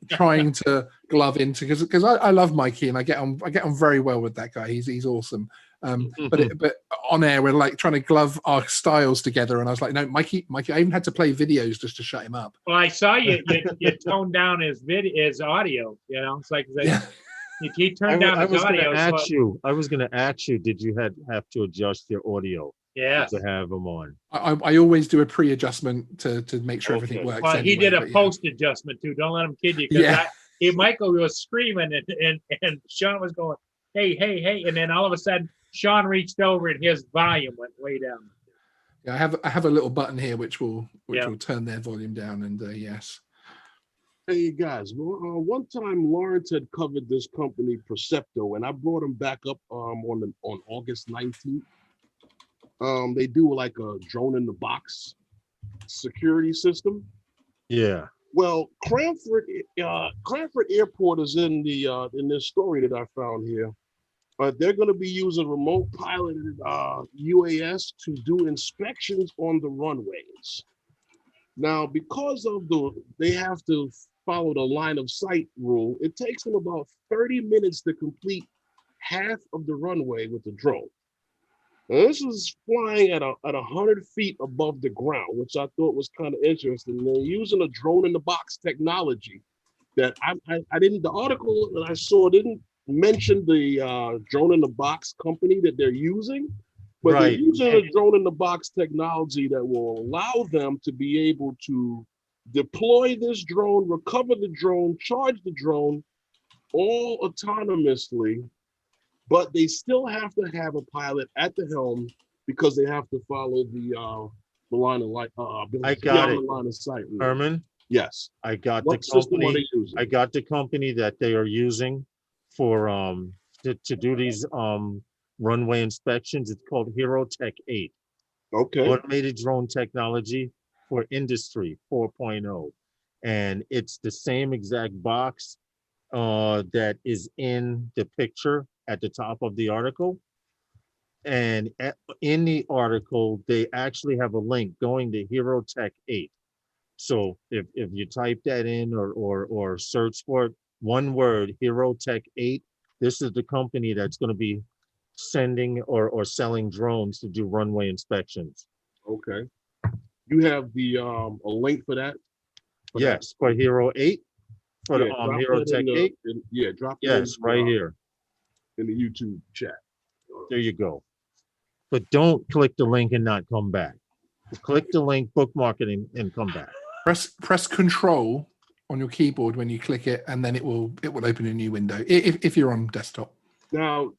trying to glove into, because I love Mikey and I get on very well with that guy. He's awesome. But on air we're like trying to glove our styles together, and I was like, no, Mikey, I even had to play videos just to shut him up. Well, I saw you toned down his audio. You know, it's like Yeah. he turned down I his was going audio. to So, ask you. I was going to ask you. Did you have to adjust your audio yeah. to have them on? I always do a pre-adjustment to make sure everything Okay. works. Well, he anyway, did a but yeah. post adjustment too. Don't let him kid you. Yeah. Michael was screaming and Sean was going, hey, and then all of a sudden Sean reached over and his volume went way down. Yeah, I have a little button here which will Yeah. turn their volume down, and yes. Hey guys, one time Lawrence had covered this company Percepto, and I brought him back up on August 19th. They do like a drone in the box security system. Yeah. Well, Cranford Airport is in this story that I found here. They're going to be using remote piloted UAS to do inspections on the runways. Now, because of they have to follow the line of sight rule, it takes them about 30 minutes to complete half of the runway with the drone. Now, this is flying at 100 feet above the ground, which I thought was kind of interesting. They're using a drone in the box technology that I didn't, the article that I saw didn't mention the drone in the box company that they're using, but they're Right. using a drone in the box technology that will allow them to be able to deploy this drone, recover the drone, charge the drone, all autonomously, but they still have to have a pilot at the helm because they have to follow the line of light. I got the it. line of sight rule. Herman, Yes. I got What the system are company. they using? I got the company that they are using for to do these runway inspections. It's called Hero Tech 8. Okay. Automated drone technology for industry 4.0. And it's the same exact box that is in the picture at the top of the article. And in the article, they actually have a link going to Hero Tech 8. So if you type that in or search for it, one word, Hero Tech 8, this is the company that's going to be sending or selling drones to do runway inspections. Okay. You have the a link for that? Yes, for Hero 8, for the drop Hero that Tech in 8. Yeah, drop it Yes, right here. in the YouTube chat. There you go. But don't click the link and not come back. Click the link, bookmark it, and come back. Press Control on your keyboard when you click it, and then it will open a new window if you're on desktop. Now,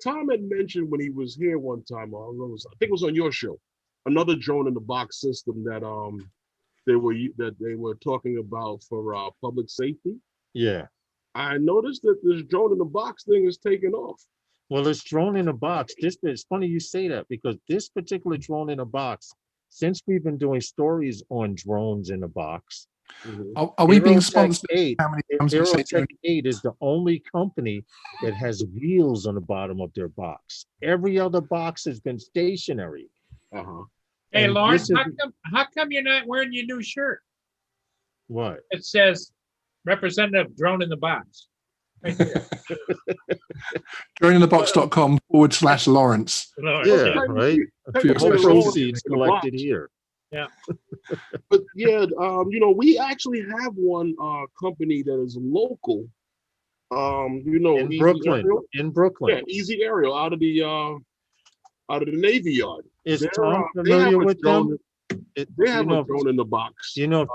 Tom had mentioned when he was here one time, I think it was on your show, another drone in the box system that they were talking about for public safety. Yeah. I noticed that this drone in the box thing is taking off. Well, it's drone in a box. It's funny you say that because this particular drone in a box, since we've been doing stories on drones in a box, Are we being Hero Tech sponsored? 8, How many times we Hero say Tech 8 is the only company that has wheels on the bottom of their box. Every other box has been stationary. Uh-huh. Hey, And Lawrence, this is- how come you're not wearing your new shirt? What? It says Representative Drone in the Box. Right there. Droneinthebox.com/Lawrence. Lawrence, Yeah, right. For your All special proceeds in the collected box. here. But yeah, we actually have one company that is local. In Easy Brooklyn. Aerial. In Brooklyn. Yeah, Easy Aerial out of the Navy Yard. Is They're, Tom they have familiar a with them? drone- They have a drone in the box. Do you know if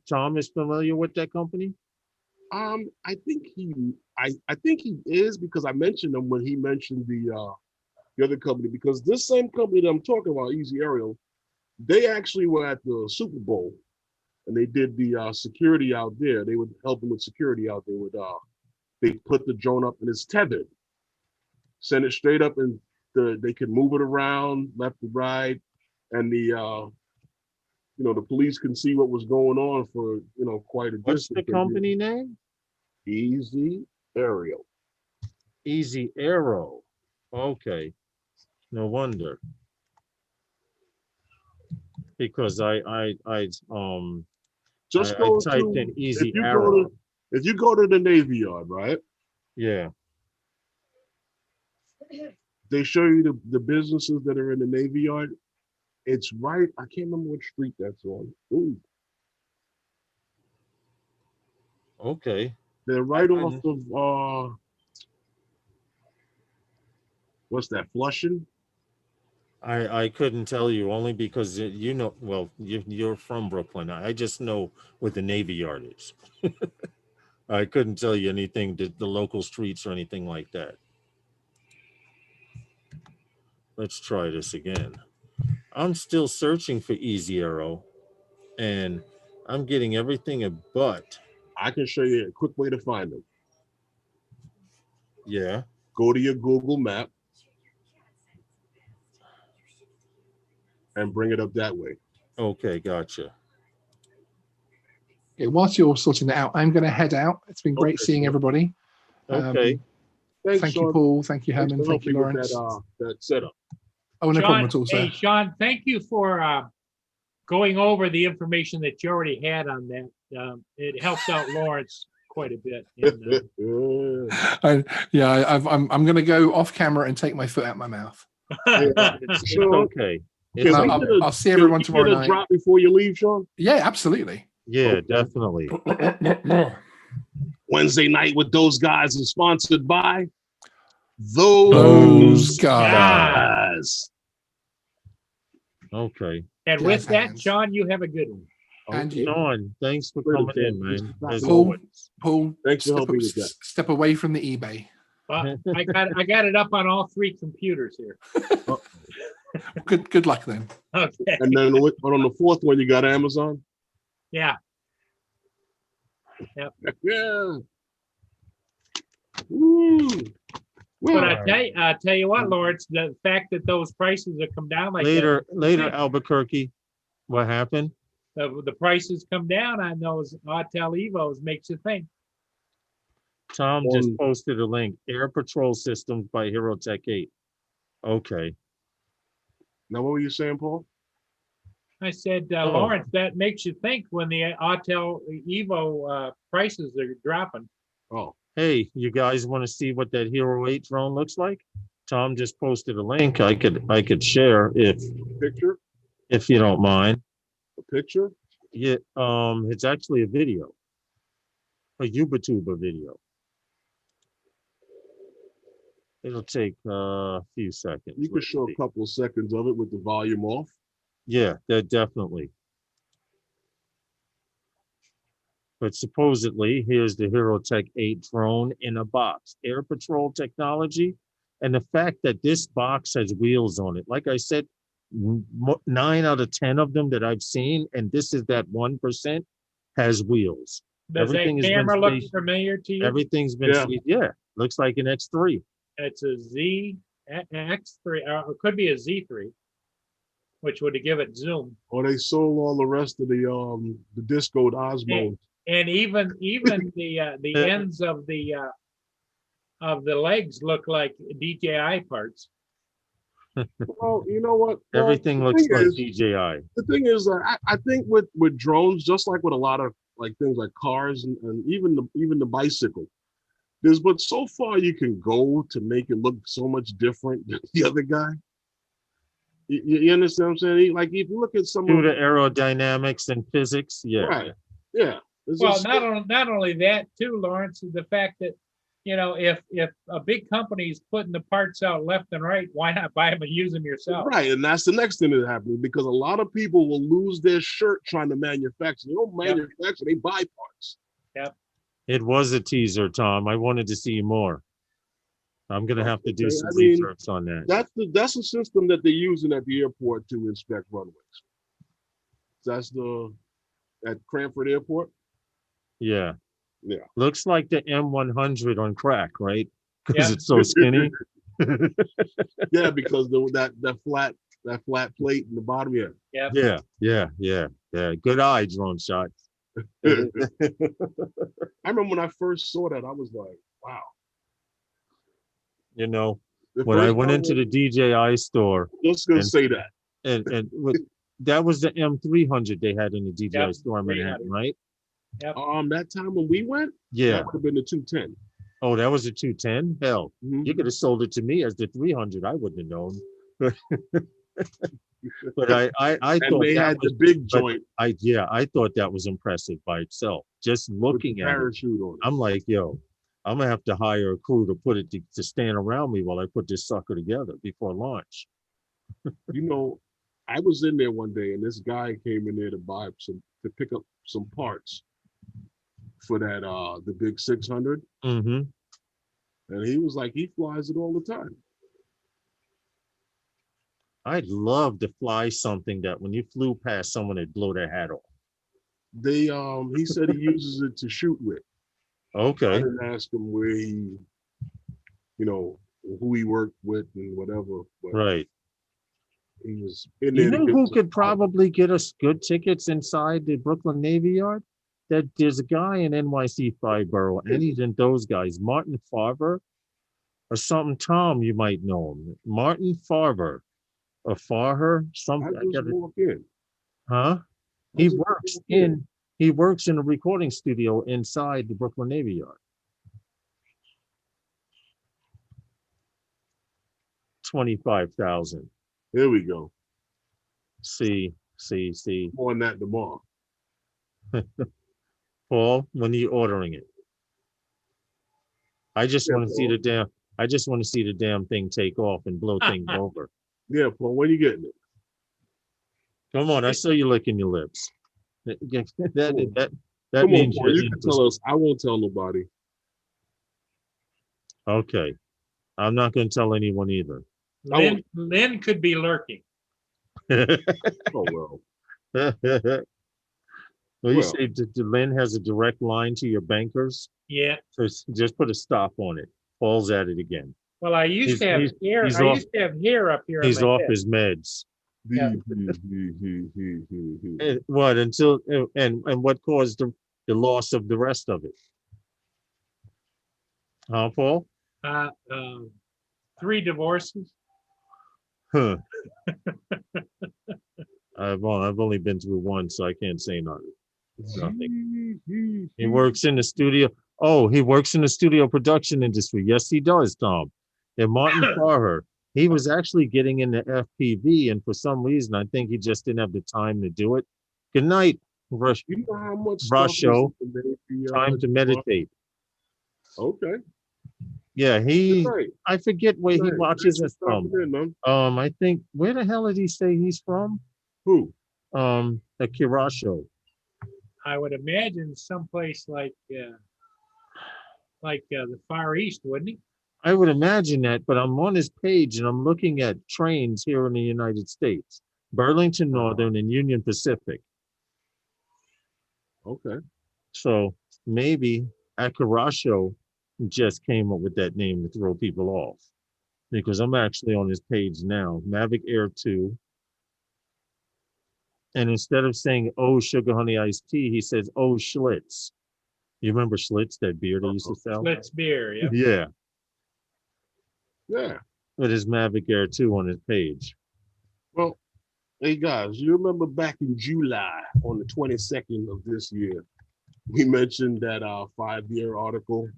Tom is familiar with that company? I think he is because I mentioned him when he mentioned the other company, because this same company that I'm talking about, Easy Aerial, they actually were at the Super Bowl and they did the security out there. They would help them with security out there. They put the drone up and it's tethered, send it straight up, and they could move it around left to right, and the police can see what was going on for quite a What's distance. the company name? Easy Aerial. Easy Arrow. Okay. No wonder. Because I Just I go typed to in Easy if you Arrow. go to if you go to the Navy Yard, right? Yeah. They show you the businesses that are in the Navy Yard. It's right. I can't remember what street that's on. Ooh, Okay. they're right off of what's that? Flushing. I couldn't tell you only because well, you're from Brooklyn. I just know what the Navy Yard is. I couldn't tell you anything, the local streets or anything like that. Let's try this again. I'm still searching for Easy Arrow, and I'm getting everything but. I can show you a quick way to find them. Yeah. Go to your Google map and bring it up that way. Okay, gotcha. Okay, whilst you're sorting that out, I'm going to head out. It's been great Okay, seeing sure. everybody. Okay. Thanks, Thank Sean. you, Paul. Thank you, Thanks Herman. for Thank you, helping with Lawrence. that setup. Oh, no problem Sean, at all, sir. hey, Sean, thank you for going over the information that you already had on that. It helped out Lawrence quite a bit. I'm going to go off camera and take my foot out my mouth. It's Sure. okay. It's Can we okay. get a- I'll see everyone can we tomorrow get a night. drop before you leave, Sean? Yeah, absolutely. Yeah, definitely. Wednesday night with those guys is sponsored by those guys. Okay. And Jazz with that, hands. Sean, you have a good one. And you. Sean, thanks for Later, coming in, Sean. man. As Paul, always. Paul, Thanks for helping with that. step away from the eBay. I got it up on all three computers here. Good luck then. Okay. And then on the fourth one, you got Amazon. Yeah. Yeah. Woo. But Well, I tell you what, Lawrence, the fact that those prices have come down like Later, that, Albuquerque. What happened? the prices come down on those Autel Evos makes you think. Tom just posted a link. Air Patrol Systems by Hero Tech 8. Okay. Now, what were you saying, Paul? I said, Oh. Lawrence, that makes you think when the Autel Evo prices are dropping. Oh, Hey, you guys want to see what that Hero 8 drone looks like? Tom just posted a link. I could share picture, if you don't mind. a picture. Yeah, it's actually a video, a YouTuber video. It'll take a few seconds. You could Let's show see. a couple of seconds of it with the volume off. Yeah, that definitely. But supposedly, here's the HeroTech 8 drone in a box. Air Patrol technology. And the fact that this box has wheels on it. Like I said, 9 out of 10 of them that I've seen, and this is that 1%, has wheels. Does Everything that has been camera look stationed. familiar to you? Everything's been, Yeah. yeah, looks like an X3. It's a Z X3, or it could be a Z3, which would give it zoom. Or they sold all the rest of the disco Osmo. And even the ends of the legs look like DJI parts. Well, you know what? Well, Everything the looks thing like is- DJI. The thing is, I think with drones, just like with a lot of like things like cars and even the bicycle, there's but so far you can go to make it look so much different than the other guy. You understand what I'm saying? Like if you look at some Due of to aerodynamics and physics, yeah. right, yeah. It's Well, just- not only that too, Lawrence, is the fact that, you know, if a big company is putting the parts out left and right, why not buy them and use them yourself? right, and that's the next thing that happens because a lot of people will lose their shirt trying to manufacture. They don't Yep. manufacture; they buy parts. It was a teaser, Tom. I wanted to see more. I'm gonna have to do Okay, some I mean, research on that. That's the system that they're using at the airport to inspect runways. That's at Cranford Airport. Yeah. Yeah. Looks like the M100 on crack, right? Because Yeah. it's so skinny. Yeah, because that flat plate in the bottom. Yeah. Yeah. Good eye, drone shot. I remember when I first saw that, I was like, wow. You know, The when I first went time into the DJI store, just gonna and- say that. and that was the M300 they had in the DJI Yep, store in 300. Manhattan, right? That time when we went, Yeah. that would have been the 210. Oh, that was a 210? Hell, Mhm. you could have sold it to me as the 300. I wouldn't have known. But I And thought they that had was, the big but joint I thought that was impressive by itself. Just with the looking at it, parachute on it. I'm like, yo, I'm gonna have to hire a crew to put it to stand around me while I put this sucker together before launch. You know, I was in there one day and this guy came in there to pick up some parts for that the big 600, Mm-hmm. and he was like, he flies it all the time. I'd love to fly something that when you flew past someone, it'd blow their hat off. He said he uses it to shoot with. I Okay. didn't ask him where he, who he worked with and whatever, but Right. he was in there. You to know get who some could parts. probably get us good tickets inside the Brooklyn Navy Yard? That there's a guy in NYC Borough, and he's in those guys, Martin Farver or something. Tom, you might know him. Martin Farver or Farher, I something. I just gotta- walk in. huh? I He just works walk in. in a recording studio inside the Brooklyn Navy Yard. 25,000. Here we go. See. More on that tomorrow. Paul, when are you ordering it? I just Yeah, want to see Paul. the damn thing take off and blow things over. Yeah, Paul, when you getting it? Come on, I saw you licking your lips. That Come on, means Paul, you're you can tell us. I won't tell nobody. okay. I'm not going to tell anyone either. Lynn could be lurking. Oh well. Well, you Well. say Lynn has a direct line to your bankers, Yeah. so just put a stop on it. Paul's at it again. Well, I used to have He's- hair. he's I off- used to have hair up here. He's on my off head. his meds. Yeah. And what until and what caused the loss of the rest of it? Huh, Paul? 3 divorces. Huh. I've only been through one, so I can't say nothing. He works in the studio. Oh, he works in the studio production industry. Yes, he does, Tom. And Martin Farher, he was actually getting into FPV, and for some reason, I think he just didn't have the time to do it. Good night, Rush. You know how much Rusho. stuff is in the Time to meditate. Okay. Yeah, Good night. I forget where he Good night. watches Thanks us for from. stopping in, man. I think, where the hell did he say he's from? Who? The Kirasho. I would imagine someplace like the Far East, wouldn't he? I would imagine that, but I'm on his page and I'm looking at trains here in the United States, Burlington Northern and Union Pacific. Okay. So maybe Akirasho just came up with that name to throw people off, because I'm actually on his page now, Mavic Air 2. And instead of saying, oh, sugar honey iced tea, he says, oh, Schlitz. You remember Schlitz, that beer they used to sell? Schlitz beer, yeah. Yeah, Yeah. with his Mavic Air 2 on his page. Well, hey guys, you remember back in July on the 22nd of this year, we mentioned that 5-year article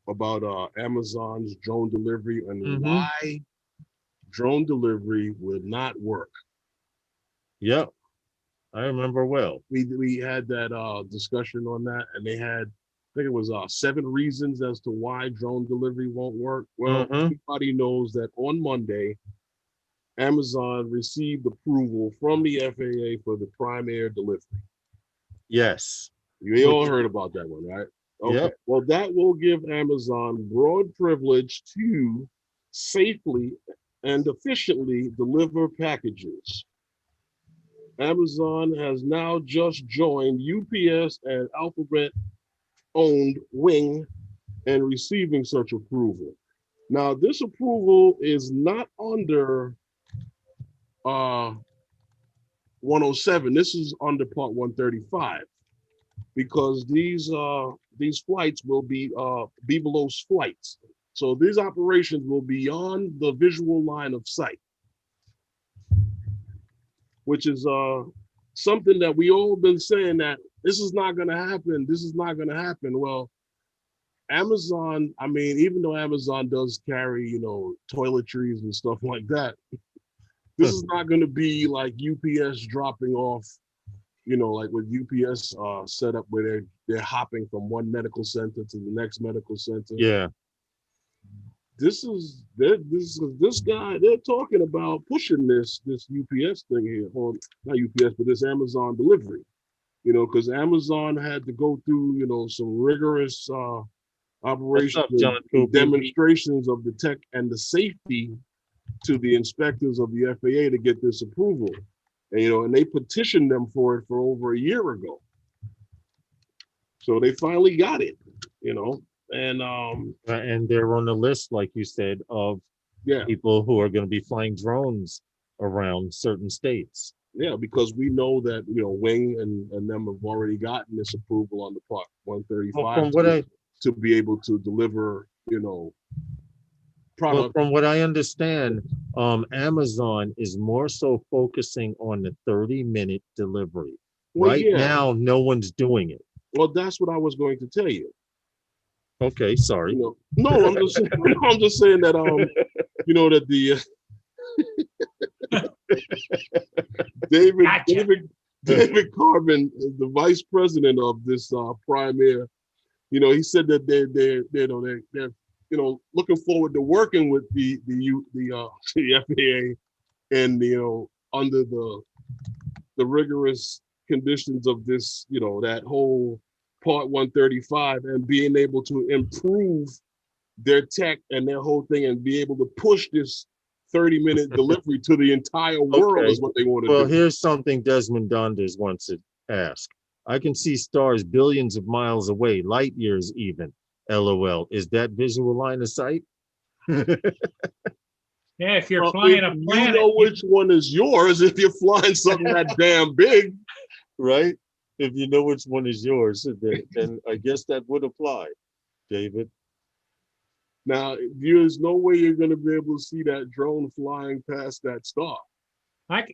about Amazon's drone delivery and why drone delivery would not work. Yep, I remember well. We had that discussion on that, and they had, I think it was 7 reasons as to why drone delivery won't work. Well, everybody knows that on Monday, Amazon received approval from the FAA for the Prime Air delivery. Yes. You all heard about that one, right? Okay. Yep. Well, that will give Amazon broad privilege to safely and efficiently deliver packages. Amazon has now just joined UPS and Alphabet-owned Wing in receiving such approval. Now, this approval is not under 107. This is under Part 135, because these flights will be BVLOS flights. So these operations will be on the visual line of sight, which is something that we all been saying that this is not going to happen. This is not going to happen. Well, Amazon, I mean, even though Amazon does carry, toiletries and stuff like that, this is not going to be like UPS dropping off, like with UPS set up where they're hopping from one medical center to the next medical center. Yeah. This guy, they're talking about pushing this UPS thing here, or not UPS, but this Amazon delivery, because Amazon had to go through, some rigorous operations, demonstrations of the tech and the safety to the inspectors of the FAA to get this approval. And, and they petitioned them for it for over a year ago. So they finally got it, and they're on the list, like you said, of people who are going to be flying drones around certain states. Yeah, because we know that, Wing and them have already gotten this approval on the Part 135 to be able to deliver, product. Well, from what I understand, Amazon is more so focusing on the 30-minute delivery. Well, right now, no one's doing it. Well, that's what I was going to tell you. Okay, sorry. No, I'm just saying that that the David Carbon, the vice president of this Prime Air, he said that they're looking forward to working with the FAA and under the rigorous conditions of this, that whole Part 135, and being able to improve their tech and their whole thing and be able to push this 30-minute delivery to the entire world is what they want to do. Well, here's something Desmond Donders wants to ask. I can see stars billions of miles away, light years even. LOL. Is that visual line of sight? Yeah, if you're flying a planet. You know which one is yours if you're flying something that damn big. Right? If you know which one is yours, then I guess that would apply, David. Now, there's no way you're going to be able to see that drone flying past that star.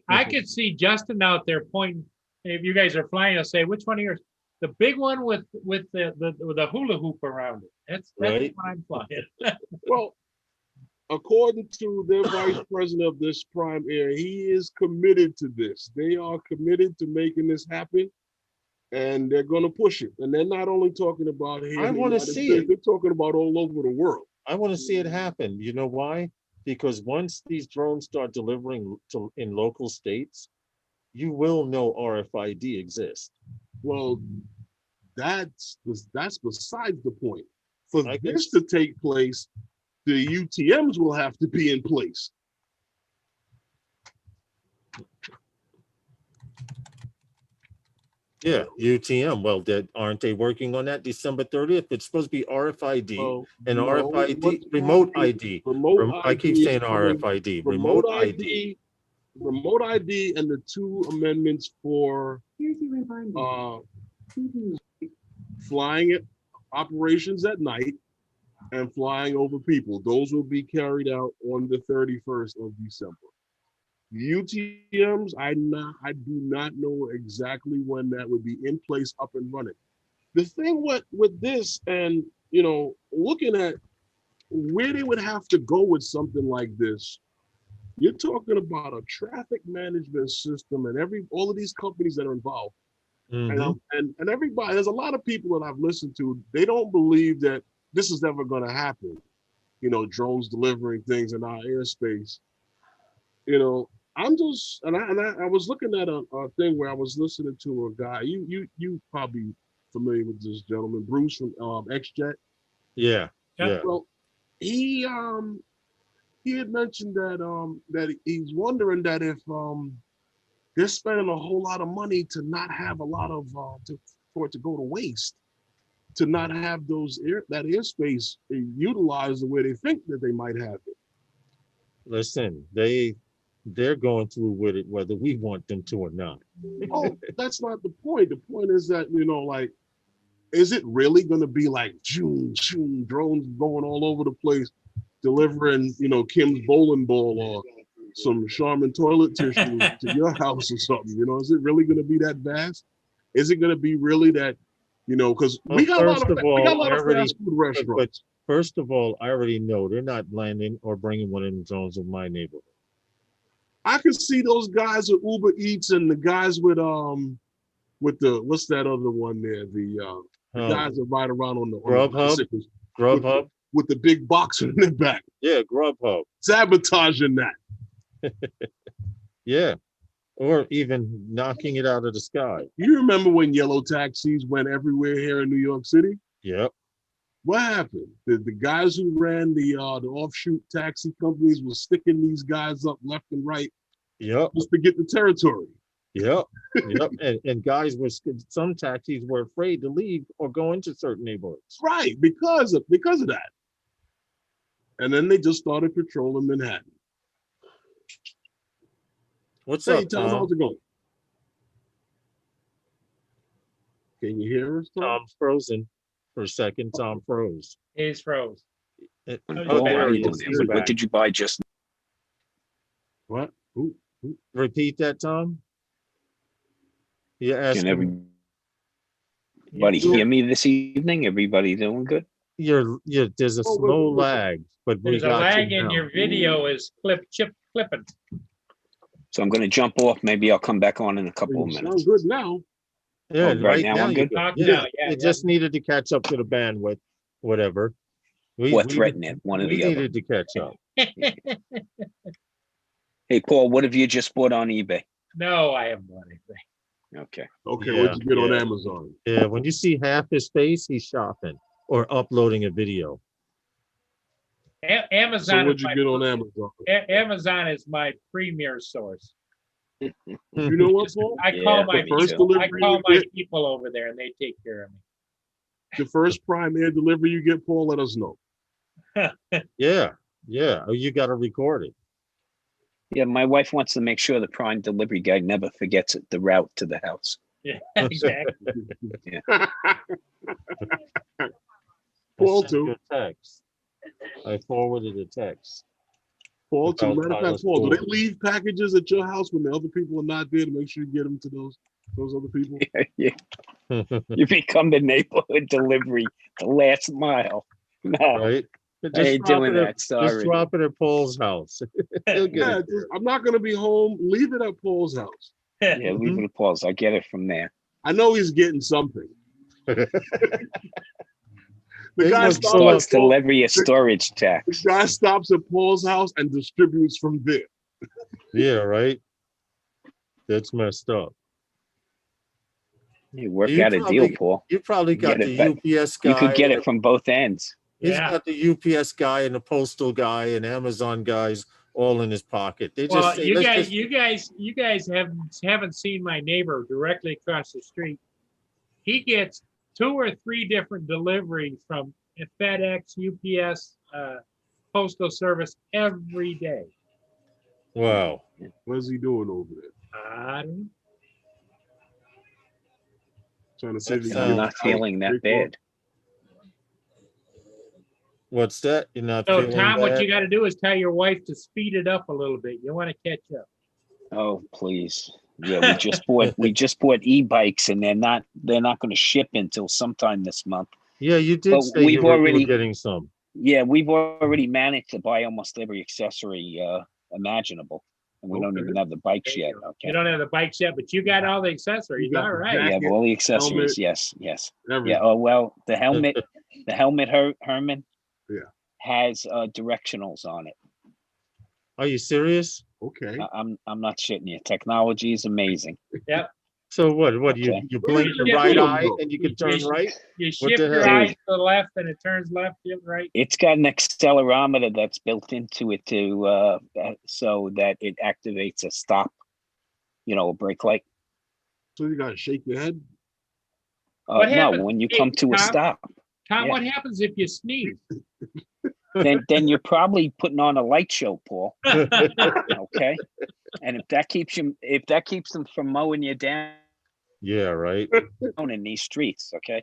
I could see Justin out there pointing. If you guys are flying, I'll say, which one of yours? The big one with the hula hoop around it. That's Right. what I'm flying. Well, according to their vice president of this Prime Air, he is committed to this. They are committed to making this happen, and they're going to push it. And they're not only talking about here. I in the wanna United see States, it. They're talking about all over the world. I want to see it happen. You know why? Because once these drones start delivering in local states, you will know RFID exists. Well, that's besides the point. For I this guess- to take place, the UTMs will have to be in place. Yeah, UTM. Well, aren't they working on that December 30th? It's supposed to be RFID Well, and no, RFID, what's remote happening- ID. Remote I keep ID is saying coming- RFID, remote ID. Remote ID and the two amendments for Here's your reminder. TV. flying it operations at night and flying over people. Those will be carried out on the 31st of December. UTMs, I do not know exactly when that would be in place, up and running. The thing with this, and looking at where they would have to go with something like this, you're talking about a traffic management system and all of these companies that are involved. Mhm. And everybody, there's a lot of people that I've listened to, they don't believe that this is ever going to happen. Drones delivering things in our airspace. I'm just, and I was looking at a thing where I was listening to a guy, you probably familiar with this gentleman, Bruce from XJet. Yeah, yeah. Well, he had mentioned that he's wondering that if they're spending a whole lot of money to not have a lot of for it to go to waste, to not have that airspace utilized the way they think that they might have it. Listen, they're going through with it whether we want them to or not. Oh, that's not the point. The point is that, is it really going to be like drones going all over the place, delivering, Kim's bowling ball or some Charmin toilet tissue to your house or something? Is it really going to be that vast? Is it going to be really that, because Well, we got a lot first of of all, fast food But restaurants. first of all, I already know they're not landing or bringing one of them drones in my neighborhood. I could see those guys with Uber Eats and the guys with the what's that other one there? The guys that ride around on the Grubhub? bicycles Grubhub? with the big box in the back, Yeah, Grubhub. sabotaging that. Yeah. Or even knocking it out of the sky. You remember when yellow taxis went everywhere here in New York City? Yep. What happened? The guys who ran the offshoot taxi companies were sticking these guys up left and right Yep. just to get the territory. Yep. Yep. And guys some taxis were afraid to leave or go into certain neighborhoods. Right, because of that. And then they just started patrolling Manhattan. What's Hey, up, Tom, Tom? how's it going? Can you hear us, Tom? Tom's frozen for a second. Tom froze. He's froze. Oh, Oh, there he yeah. is. He's What back. did you buy just? What? Ooh. Repeat that, Tom. You asked Can everybody hear me this evening? Everybody doing good? there's a Oh, slow wait. lag, but we There's a got lag you in now. your video is clipping. So I'm going to jump off. Maybe I'll come back on in a couple of You minutes. sound good now. Yeah, Oh, right now I'm you're good? Yeah, yeah, It just needed to catch up to the bandwidth, whatever. Or threaten it, one or we the other. needed to catch up. Hey, Paul, what have you just bought on eBay? No, I haven't done anything. Okay. Okay, Yeah, what'd you get on yeah. Amazon? Yeah, when you see half his face, he's shopping or uploading a video. So Amazon. what'd is you my- get on Amazon? Amazon is my premier source. You know what, Paul? I Yeah, call my me first people, I delivery call you my get- people over there and they take care of me. The first Prime Air delivery you get, Paul, let us know. Yeah, yeah. Oh, you got to record it. Yeah, my wife wants to make sure the Prime delivery guy never forgets it, the route to the house. Yeah, exactly. Paul, Send too. you a text. I forwarded a text. Paul, to About matter of fact, Tyler's Paul, do they pool. leave packages at your house when the other people are not there to make sure you get them to those other people? Yeah. You become the neighborhood delivery, the last mile. No, Right? I ain't drop doing it that. at, just Sorry. drop it at Paul's house. He'll get Yeah, it. I'm not gonna be home. Leave it at Paul's house. Yeah, leave it at Paul's. I get it from there. I know he's getting something. The They guy must stops pull at up- It's delivery of storage The tax. guy stops at Paul's house and distributes from there. Yeah, right? That's messed up. You work You out a deal, probably- Paul. You probably You got get the it UPS guy. You could get and it from both ends. He's Yeah. got the UPS guy and the postal guy and Amazon guys all in his pocket. They just Well, say, you let's guys, just- you guys haven't seen my neighbor directly across the street. He gets 2 or 3 different deliveries from FedEx, UPS, Postal Service every day. Wow. What's he doing over there? I don't know. Trying to save That you. sounds- I'm not feeling that bad. What's that? You're not So feeling Tom, what bad? you got to do is tell your wife to speed it up a little bit. You want to catch up. Oh, please. Yeah, we just bought e-bikes and they're not going to ship until sometime this month. Yeah, you did But say we've you were already- getting some. Yeah, we've already managed to buy almost every accessory imaginable. And we don't Okay. even have the bikes There you yet. go. Okay. You don't have the bikes yet, but you got all the accessories. You got All the right. We have jacket, all the accessories. helmet, Yes. Everything. Yeah. Oh, well, the helmet, Herman. Yeah. Has directionals on it. Are you serious? Okay. I'm not shitting you. Technology is amazing. So what, you, Okay. you blink your Yeah, right yeah. eye and you can turn right? You What shift the your hell? eyes to the left and it turns left, shift right. It's got an accelerometer that's built into it to so that it activates a stop, a brake light. So you gotta shake your head. What No, happens- when you hey, come to a Tom? stop, Tom, Yeah. what happens if you sneeze? then you're probably putting on a light show, Paul. Okay, and if that keeps them from mowing you down Yeah, right. in these streets, okay.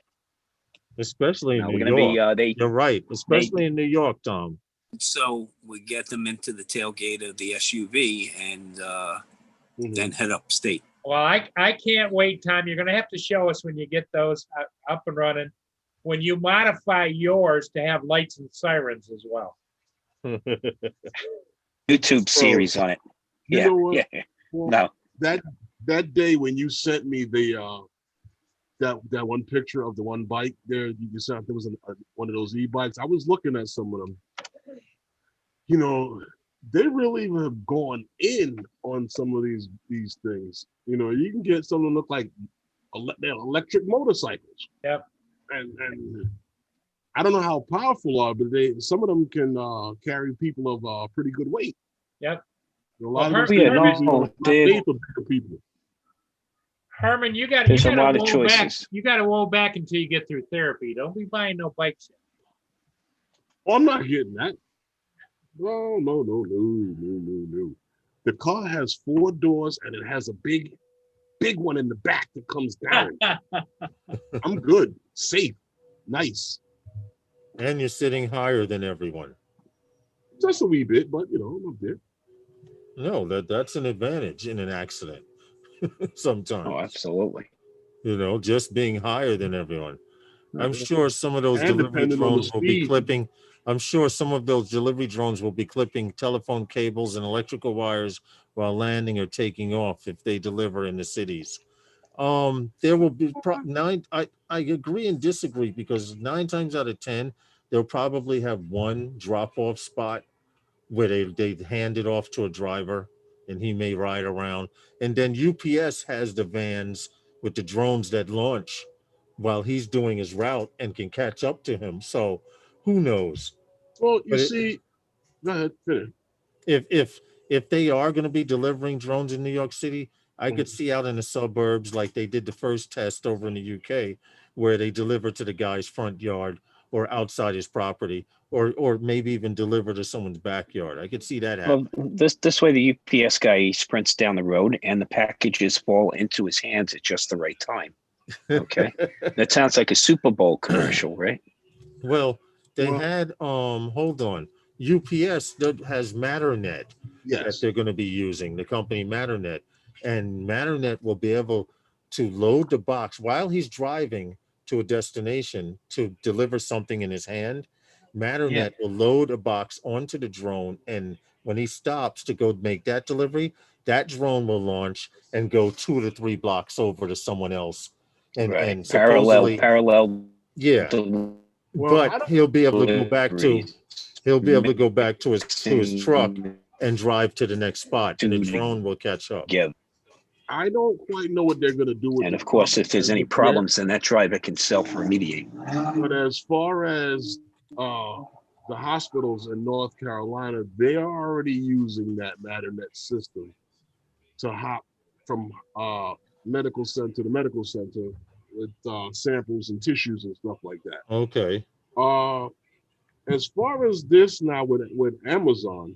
Especially in Now we're New gonna York. be You're right. Especially in New York, Tom. So we get them into the tailgate of the SUV and Mhm. then head upstate. Well, I can't wait, Tom. You're going to have to show us when you get those up and running, when you modify yours to have lights and sirens as well. YouTube series on it. You Yeah, know what? yeah. Well, No, that day when you sent me the that one picture of the one bike there, you said there was one of those e-bikes. I was looking at some of them. They really have gone in on some of these things. You can get some that look like they're electric motorcycles. Yep. And I don't know how powerful are, but some of them can carry people of pretty good weight. Yep. A lot Well, of those yeah, things are no, not they- made for bigger people. Herman, you got There's to a lot of roll back. choices. You got to roll back until you get through therapy. Don't be buying no bikes. Oh, I'm not getting that. No. The car has 4 doors and it has a big one in the back that comes down. I'm good, safe, nice. And you're sitting higher than everyone. Just a wee bit, but I'm up there. No, that's an advantage in an accident. Sometimes. oh, absolutely. Just being higher than everyone. I'm sure some of those And delivery depending on the drones will be speed. clipping. I'm sure some of those delivery drones will be clipping telephone cables and electrical wires while landing or taking off if they deliver in the cities. There will be I agree and disagree because 9 times out of 10, they'll probably have one drop-off spot where they hand it off to a driver and he may ride around. And then UPS has the vans with the drones that launch while he's doing his route and can catch up to him. So who knows? Well, you But see, go ahead, finish. If they are going to be delivering drones in New York City, I could see out in the suburbs like they did the first test over in the UK, where they deliver to the guy's front yard or outside his property, or maybe even deliver to someone's backyard. I could see that happen. Well, this way the UPS guy he sprints down the road and the packages fall into his hands at just the right time. Okay, that sounds like a Super Bowl commercial, right? Well, They Well- had, hold on, UPS that has Matternet that Yes. they're gonna be using, the company Matternet. And Matternet will be able to load the box while he's driving to a destination to deliver something in his hand. Matternet will load a box onto the drone, and when he stops to go make that delivery, that drone will launch and go 2 to 3 blocks over to someone else. And Right. and supposedly, Parallel yeah, Well, I but don't- he'll be able to go back to deliveries. he'll be able to go back to his truck and drive to the next spot, and the To drone will catch up. Yeah. I don't quite know what they're gonna do with And the of course, truck if there's as any of yet, problems, then that driver can self-remediate. But as far as the hospitals in North Carolina, they are already using that Matternet system to hop from medical center to medical center with samples and tissues and stuff like that. Okay. As far as this now with Amazon,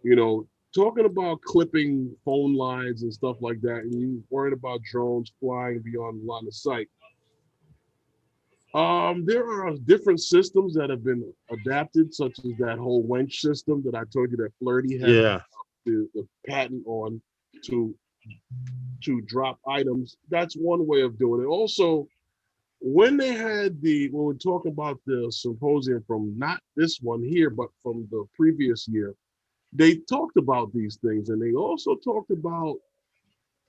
you know, talking about clipping phone lines and stuff like that, and you worried about drones flying beyond the line of sight. There are different systems that have been adapted, such as that whole wench system that I told you that Flirty had Yeah. the patent on to drop items. That's one way of doing it. Also, when they had when we're talking about the symposium from not this one here, but from the previous year, they talked about these things, and they also talked about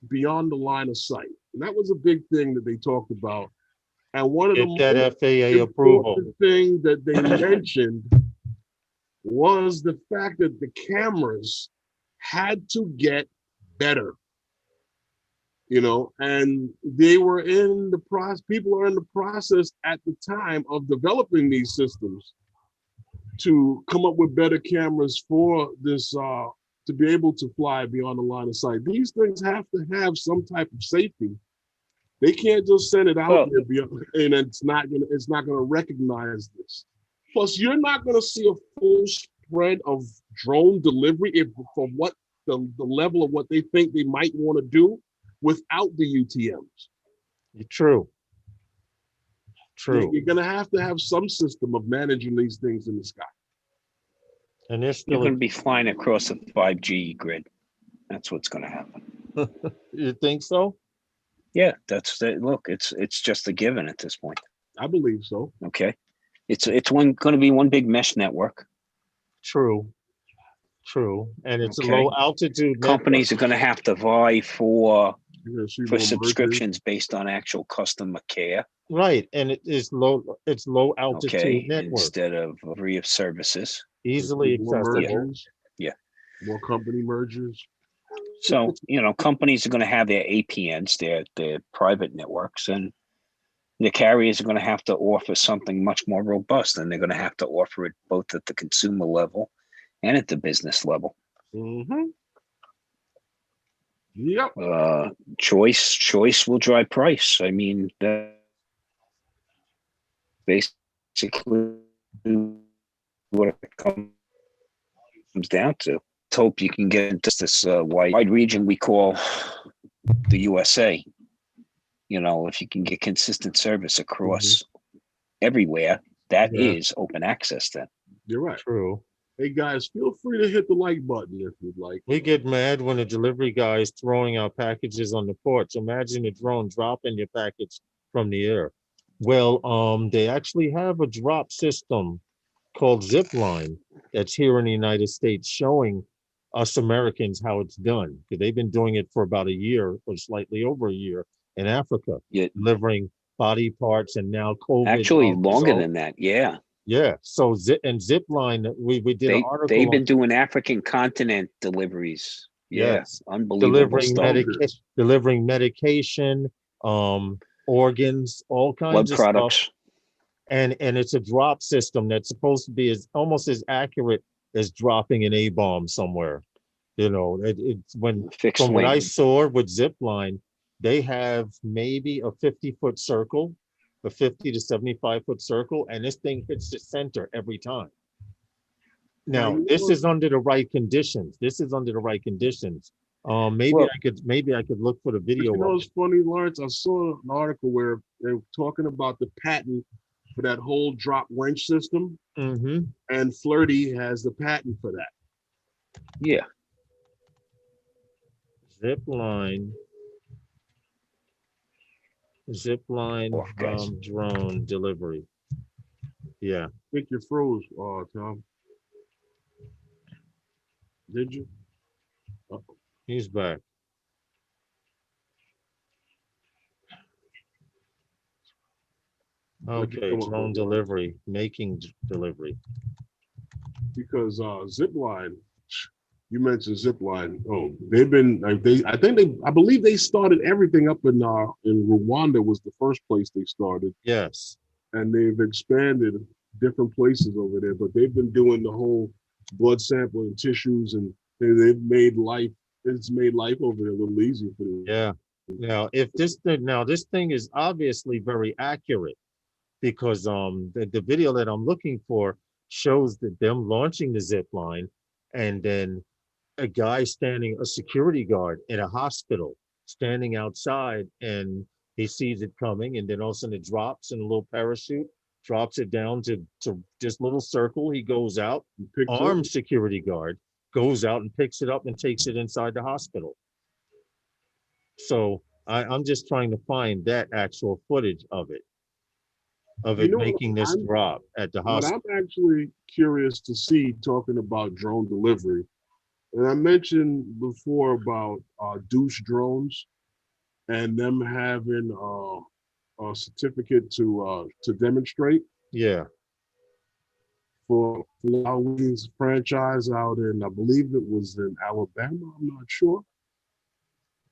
beyond the line of sight. And that was a big thing that they talked about. And one of the Get that most FAA approval. important thing that they mentioned was the fact that the cameras had to get better. You know, and they were in the process, people are in the process at the time of developing these systems to come up with better cameras for this, to be able to fly beyond the line of sight. These things have to have some type of safety. They can't just send it out there beyond, and it's not gonna recognize this. Plus, you're not gonna see a full spread of drone delivery if for what the level of what they think they might want to do without the UTMs. True. True. You're gonna have to have some system of managing these things in the sky. And they're You're still, going to be flying across a 5G grid. That's what's going to happen. you think so? Yeah, look, it's just a given at this point. I believe so. Okay. It's going to be one big mesh network. True. True. And it's Okay. a low altitude Companies are network. going to have to vie for You're gonna see more mergers. subscriptions based on actual customer care. Right. And it's low altitude Okay. network. Instead of delivery of services. Easily More accessible. mergers. Yeah. More company mergers. So, companies are going to have their APNs, their private networks, and the carriers are going to have to offer something much more robust, and they're going to have to offer it both at the consumer level and at the business level. Mm-hmm. Yep. Choice will drive price. I mean, that basically what it comes down to. Hope you can get into this wide region we call the USA. If you can get consistent service across everywhere, that is open access then. You're right. True. Hey guys, feel free to hit the like button if you'd like. We get mad when a delivery guy is throwing out packages on the porch. Imagine a drone dropping your package from the air. Well, they actually have a drop system called Zipline that's here in the United States showing us Americans how it's done. They've been doing it for about a year or slightly over a year in Africa, delivering body parts and now COVID. Actually, longer than that. Yeah. Yeah. So Zipline, we did an article. They've been doing African continent deliveries. Yes. Unbelievable stuff. Delivering medication, organs, all kinds of products. stuff. And it's a drop system that's supposed to be almost as accurate as dropping an A-bomb somewhere. It's from what I saw with Zipline, they have maybe a 50-foot circle, a 50 to 75-foot circle, and this thing hits the center every time. Now, this is under the right conditions. Maybe I could look for the video. It's funny, Lawrence. I saw an article where they were talking about the patent for that whole drop winch system, Mm-hmm. and Flirty has the patent for that. Yeah. Zip line Oh, guys. drone delivery. Yeah. I think you froze, Tom. Did you? He's back. Okay, drone delivery, delivery. Because Zipline, you mentioned Zipline. Oh, they've been like I believe they started everything up in Rwanda was the first place they started, Yes. and they've expanded different places over there. But they've been doing the whole blood sample and tissues, and they've made life. It's made life over there a little easier for them. Yeah. Now, if this thing is obviously very accurate, because the video that I'm looking for shows that them launching the zip line, and then a guy a security guard in a hospital standing outside, and he sees it coming, and then all of a sudden it drops in a little parachute, drops it down to this little circle. He goes out, armed security guard goes out and picks it up and takes it inside the hospital. So I'm just trying to find that actual footage of it making this drop at the hospital. What I'm actually curious to see, talking about drone delivery, and I mentioned before about Douche drones and them having a certificate to demonstrate. Yeah. For Huawei's franchise out in, I believe it was in Alabama, I'm not sure.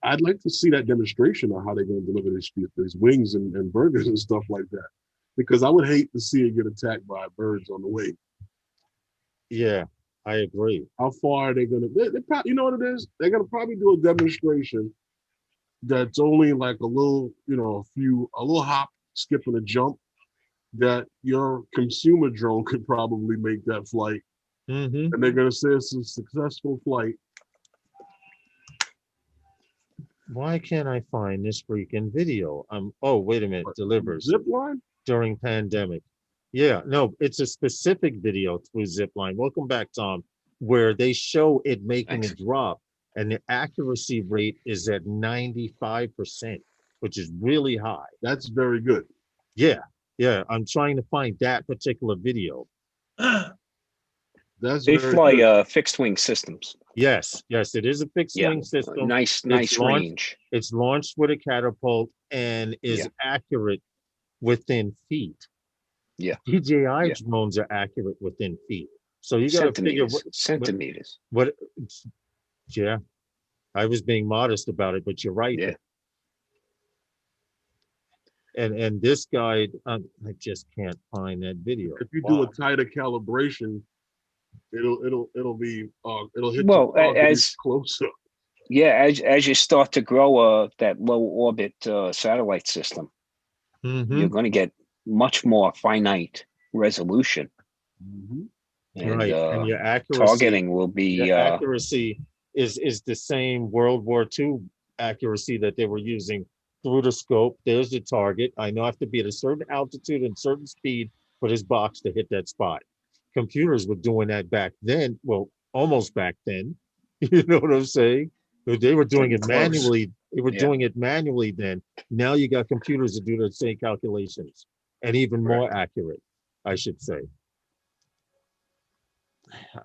I'd like to see that demonstration of how they're going to deliver these wings and burgers and stuff like that. Because I would hate to see it get attacked by birds on the way. Yeah, I agree. How far are they going to? They probably, you know what it is? They're going to probably do a demonstration that's only like a little, a little hop, skip, and a jump. That your consumer drone could probably make that flight, Mm-hmm. and they're going to say it's a successful flight. Why can't I find this freaking video? Oh, wait a minute. Delivers Zipline? During pandemic. Yeah, no, it's a specific video through Zipline. Welcome back, Tom, where they show it making a drop, and the accuracy rate is at 95%, which is really high. That's very good. Yeah, I'm trying to find that particular video. They fly fixed wing systems. Yes, it is a fixed wing system. Nice range. It's launched with a catapult and is accurate within feet. Yeah. DJI drones are accurate within feet. So you got to figure centimeters. Yeah. I was being modest about it, but you're right. Yeah. And this guy, I just can't find that video. If you do a tighter calibration, it'll hit as closer. Yeah, as you start to grow that low orbit satellite system, you're going to get much more finite resolution. Mm-hmm. And your accuracy, targeting will be accuracy is the same World War II accuracy that they were using through the scope. There's the target. I know I have to be at a certain altitude and certain speed for this box to hit that spot. Computers were doing that back then. Well, almost back then. You know what I'm saying? They were doing it manually. They were doing it manually then. Now you got computers that do the same calculations and even more accurate, I should say.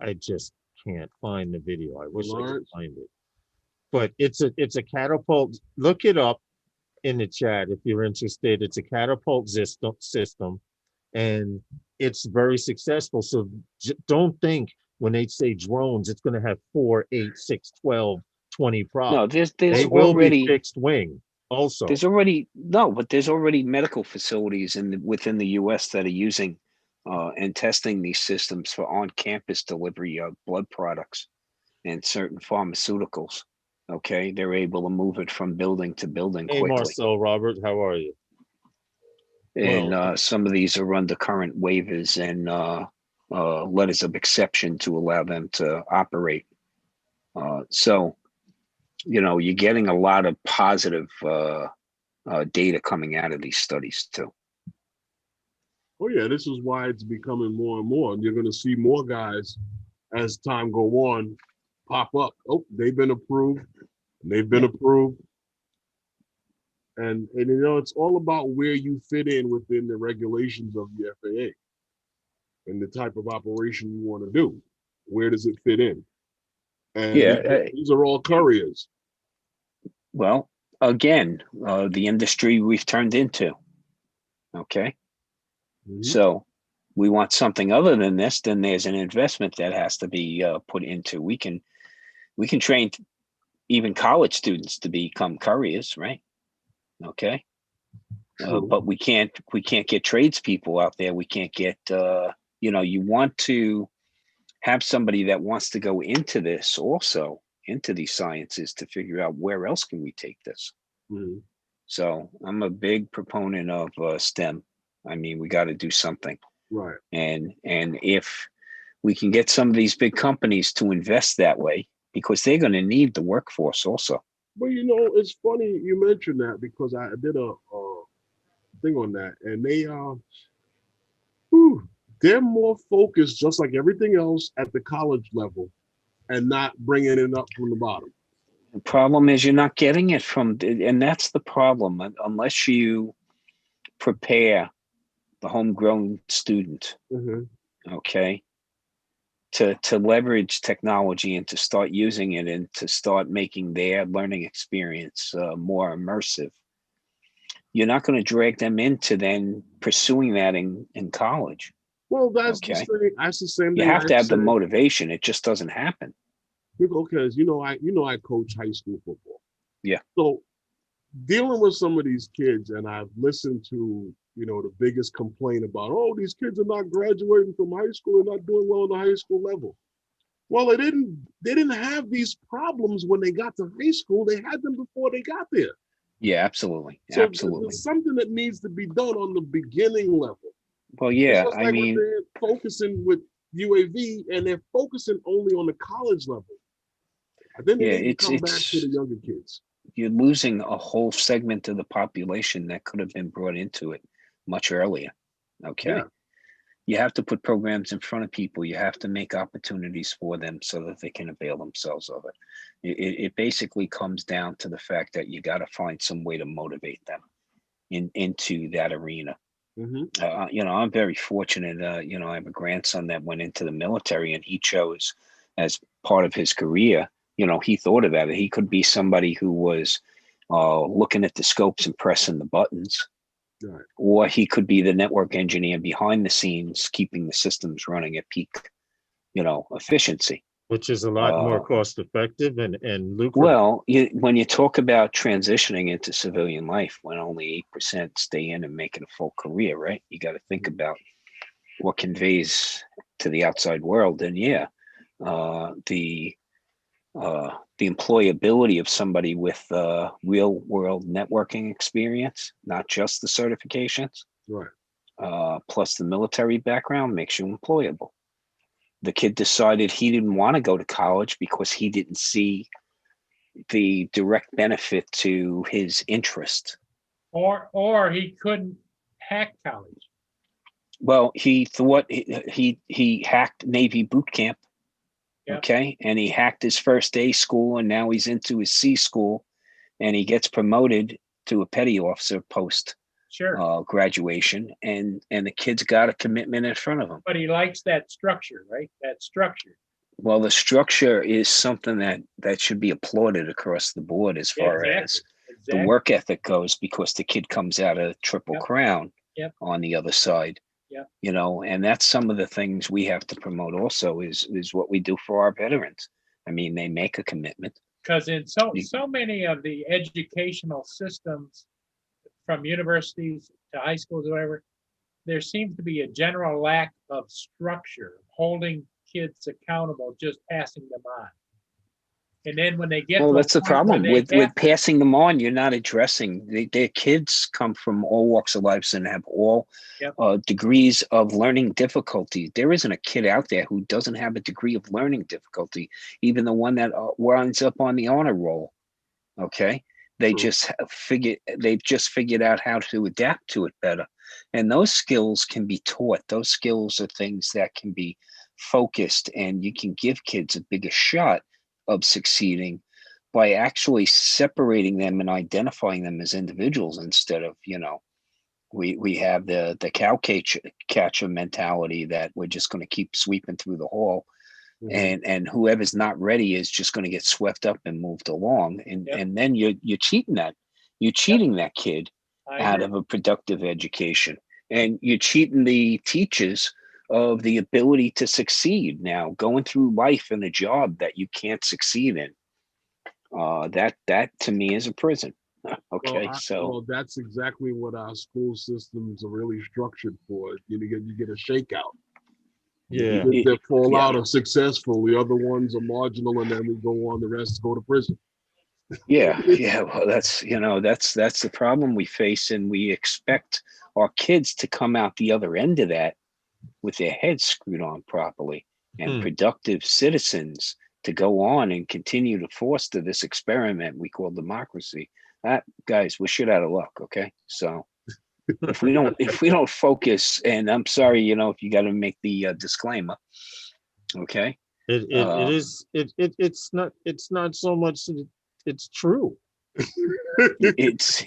I just can't find the video. I wish I could find it. But it's a catapult. Look it up in the chat if you're interested. It's a catapult system, and it's very successful. So don't think when they say drones, it's going to have 4, 8, 6, 12, 20 props. No, there's they will be fixed wing also. There's already medical facilities within the U.S. that are using and testing these systems for on-campus delivery of blood products and certain pharmaceuticals. Okay, they're able to move it from building to building quickly. Hey, Marcel, Robert, how are you? And some of these are under current waivers and letters of exception to allow them to operate. So, you're getting a lot of positive data coming out of these studies too. Oh yeah, this is why it's becoming more and more. You're going to see more guys as time go on pop up. Oh, they've been approved. They've been approved. And you know, it's all about where you fit in within the regulations of the FAA and the type of operation you want to do. Where does it fit in? And Yeah, these are all couriers. well, again, the industry we've turned into. Okay. Mhm. So we want something other than this, then there's an investment that has to be put into. We can train even college students to become couriers, right? Okay. True. But we can't get tradespeople out there. We can't get you want to have somebody that wants to go into this also, into these sciences, to figure out where else can we take this. Mhm. So I'm a big proponent of STEM. I mean, we got to do something. Right. And if we can get some of these big companies to invest that way, because they're going to need the workforce also. Well, you know, it's funny you mentioned that because I did a thing on that, and they're more focused, just like everything else, at the college level, and not bringing it up from the bottom. The problem is you're not getting it and that's the problem. Unless you prepare the homegrown student, okay, to leverage technology and to start using it and to start making their learning experience more immersive, you're not going to drag them into then pursuing that in college. Well, that's okay. the same You thing. have to have the motivation. It just doesn't happen. Because I coach high school football. Yeah. So dealing with some of these kids, and I've listened to the biggest complaint about, oh, these kids are not graduating from high school, they're not doing well on the high school level. Well, they didn't have these problems when they got to high school. They had them before they got there. Yeah, absolutely. So Absolutely. there's something that needs to be done on the beginning level. Well, yeah, It's just like when they're focusing with UAV and they're focusing only on the college level. And then they need to come back to the younger kids. You're losing a whole segment of the population that could have been brought into it much earlier. Okay. Yeah. You have to put programs in front of people. You have to make opportunities for them so that they can avail themselves of it. It basically comes down to the fact that you got to find some way to motivate them into that arena. I'm very fortunate. I have a grandson that went into the military, and he chose as part of his career. He thought about it. He could be somebody who was looking at the scopes and pressing the buttons. Right. Or he could be the network engineer behind the scenes, keeping the systems running at peak, efficiency. Which is a lot more cost effective and lucrative. Well, when you talk about transitioning into civilian life, when only 8% stay in and make it a full career, right? You got to think about what conveys to the outside world. And the employability of somebody with real world networking experience, not just the certifications, right? Plus the military background makes you employable. The kid decided he didn't want to go to college because he didn't see the direct benefit to his interest. Or he couldn't hack college. Well, he thought he hacked Navy boot camp. Yep. Okay. And he hacked his first A school, and now he's into his C school, and he gets promoted to a petty officer post graduation, and the kid's got a commitment in front of him. But he likes that structure, right? That structure. Well, the structure is something that should be applauded across the board as far as the work ethic goes, because the kid comes out of Triple Crown on the other side. And that's some of the things we have to promote also is what we do for our veterans. I mean, they make a commitment. Because in so many of the educational systems, from universities to high schools or whatever, there seems to be a general lack of structure, holding kids accountable, just passing them on. And then when they get that's the problem with passing them on. You're not addressing their kids come from all walks of life and have all degrees of learning difficulty. There isn't a kid out there who doesn't have a degree of learning difficulty, even the one that winds up on the honor roll. Okay, They True. they've just figured out how to adapt to it better. And those skills can be taught. Those skills are things that can be focused, and you can give kids a bigger shot of succeeding by actually separating them and identifying them as individuals instead of, we have the catcher mentality that we're just going to keep sweeping through the hall, and whoever's not ready is just going to get swept up and moved along, and then you're cheating that kid out of a productive education, and you're cheating the teachers of the ability to succeed. Now, going through life in a job that you can't succeed in, that to me is a prison. Okay, well, that's exactly what our school systems are really structured for. You get a shakeout. Yeah. That fall out are successful. The other ones are marginal, and then we go on. The rest go to prison. Yeah. Well, that's the problem we face, and we expect our kids to come out the other end of that with their heads screwed on properly and productive citizens to go on and continue to foster this experiment we call democracy. Guys, we're shit out of luck. Okay, so if we don't focus, and I'm sorry, if you got to make the disclaimer, okay. It's not so much. It's true. It's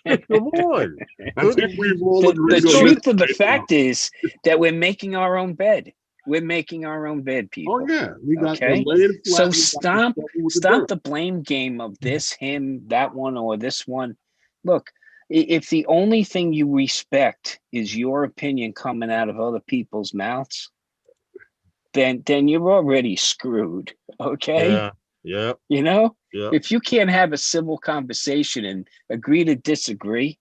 Come on. I think we've all agreed. The truth of the fact is that we're making our own bed. We're making our own bed, people. Oh yeah, we got okay. So stop the the blame game of this, him, that one, or this one. Look, if the only thing you respect is your opinion coming out of other people's mouths, then you're already screwed. Okay. Yeah. If you can't have a civil conversation and agree to disagree,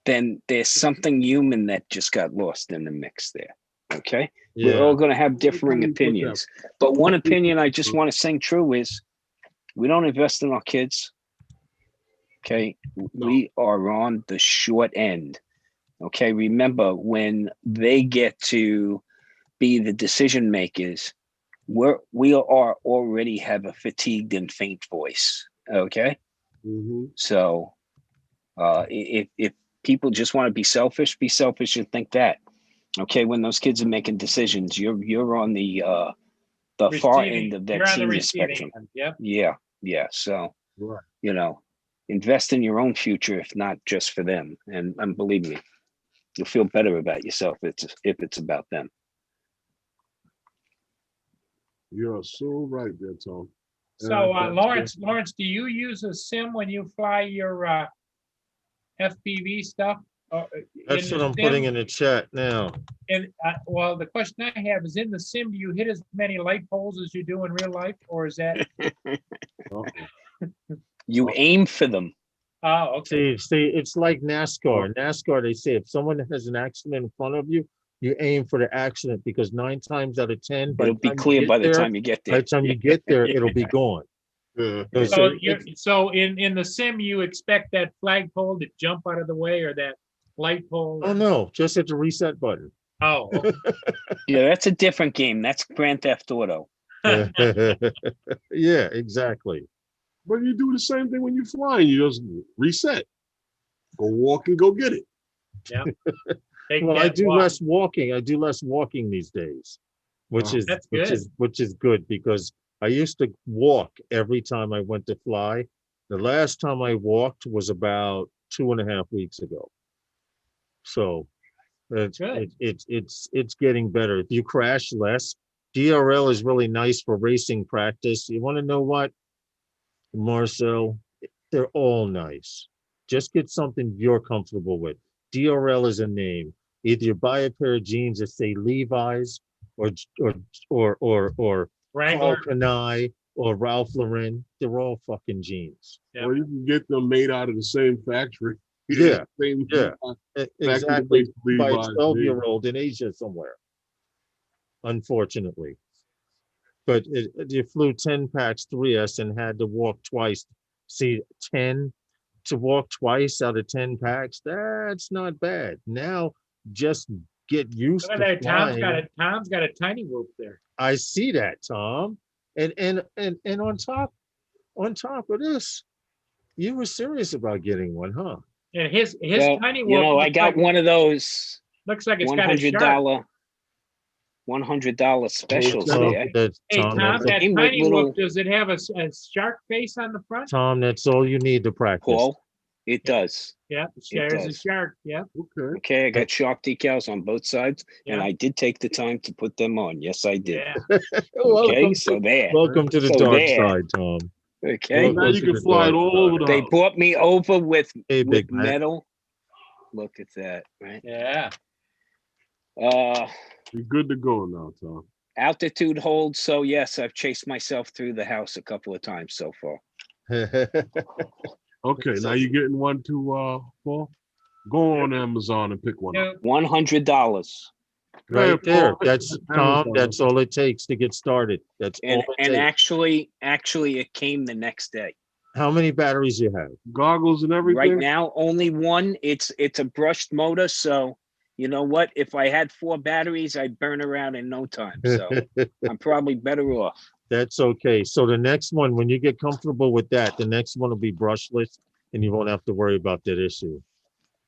then there's something human that just got lost in the mix there. Okay. Yeah. We're all going to have differing opinions, but one opinion I just want to sing true is we don't invest in our kids. Okay. No. We are on the short end. Okay. Remember, when they get to be the decision makers, we are already have a fatigued and faint voice. Okay. So if people just want to be selfish and think that. Okay, when those kids are making decisions, you're on the far end of that senior spectrum. Yep. Yeah. So invest in your own future, if not just for them. And believe me, you'll feel better about yourself if it's about them. You're so right there, Tom. So Lawrence, do you use a sim when you fly your FPV stuff? That's what I'm putting in the chat now. And well, the question I have is, in the sim, do you hit as many light poles as you do in real life, or is that? You aim for them. Oh, okay. See, it's like NASCAR. NASCAR, they say if someone has an accident in front of you, you aim for the accident, because 9 times out of 10, it'll be clear by the time you get there. By the time you get there, it'll be gone. So in the sim, you expect that flagpole to jump out of the way, or that light pole? Oh no, just hit the reset button. Oh, okay. Yeah, that's a different game. That's Grand Theft Auto. Yeah, exactly. But you do the same thing when you're flying. You just reset, go walk and go get it. Yeah. Well, I do less walking. I do less walking these days, which is good, because I used to walk every time I went to fly. The last time I walked was about 2.5 weeks ago. So it's getting better. If you crash less, DRL is really nice for racing practice. You want to know what, Marcel? They're all nice. Just get something you're comfortable with. DRL is a name. Either you buy a pair of jeans that say Levi's or Paul Canai or Ralph Lauren. They're all fucking jeans. Yeah. Or you can get them made out of the same factory. Yeah, Same exactly. By a Levi's, 12-year-old in Asia somewhere, unfortunately. But you flew 10 packs 3S and had to walk twice. See, 10 to walk twice out of 10 packs, that's not bad. Now, just get used to flying. Tom's got a tiny whoop there. I see that, Tom. And on top of this, You were serious about getting one, huh? And his Well, tiny you wolf know, I looks got like, one of those looks like it's got a shark. $100 specials Well, there. That's Hey, Tom. Tom, That's, that came with tiny little- wolf, does it have a shark face on the front? Tom, that's all you need to practice. Paul, it does. Yeah, there's a does. shark. Yeah. Okay. Okay, I got shark decals on both sides, and Yeah. I did take the time to put them on. Yes, I did. Yeah. Okay, so there. Welcome to the So dark there. side, Tom. Okay. Well, Now you can fly it all over the They house. brought me over with Hey, Big Mac. metal. Look at that, right? Yeah. You're good to go now, Tom. Altitude hold. So yes, I've chased myself through the house a couple of times so far. Okay, now you're getting one to Paul. Go on Amazon and pick one up. Yeah. $100. Right Yeah, there. Paul, That's Tom. Amazon. That's all it takes to get started. That's And all it takes. actually it came the next day. How many batteries you have? Goggles and everything. Right now, only one. It's a brushed motor, so you know what? If I had 4 batteries, I'd burn around in no time. So I'm probably better off. That's okay. So the next one, when you get comfortable with that, the next one will be brushless, and you won't have to worry about that issue.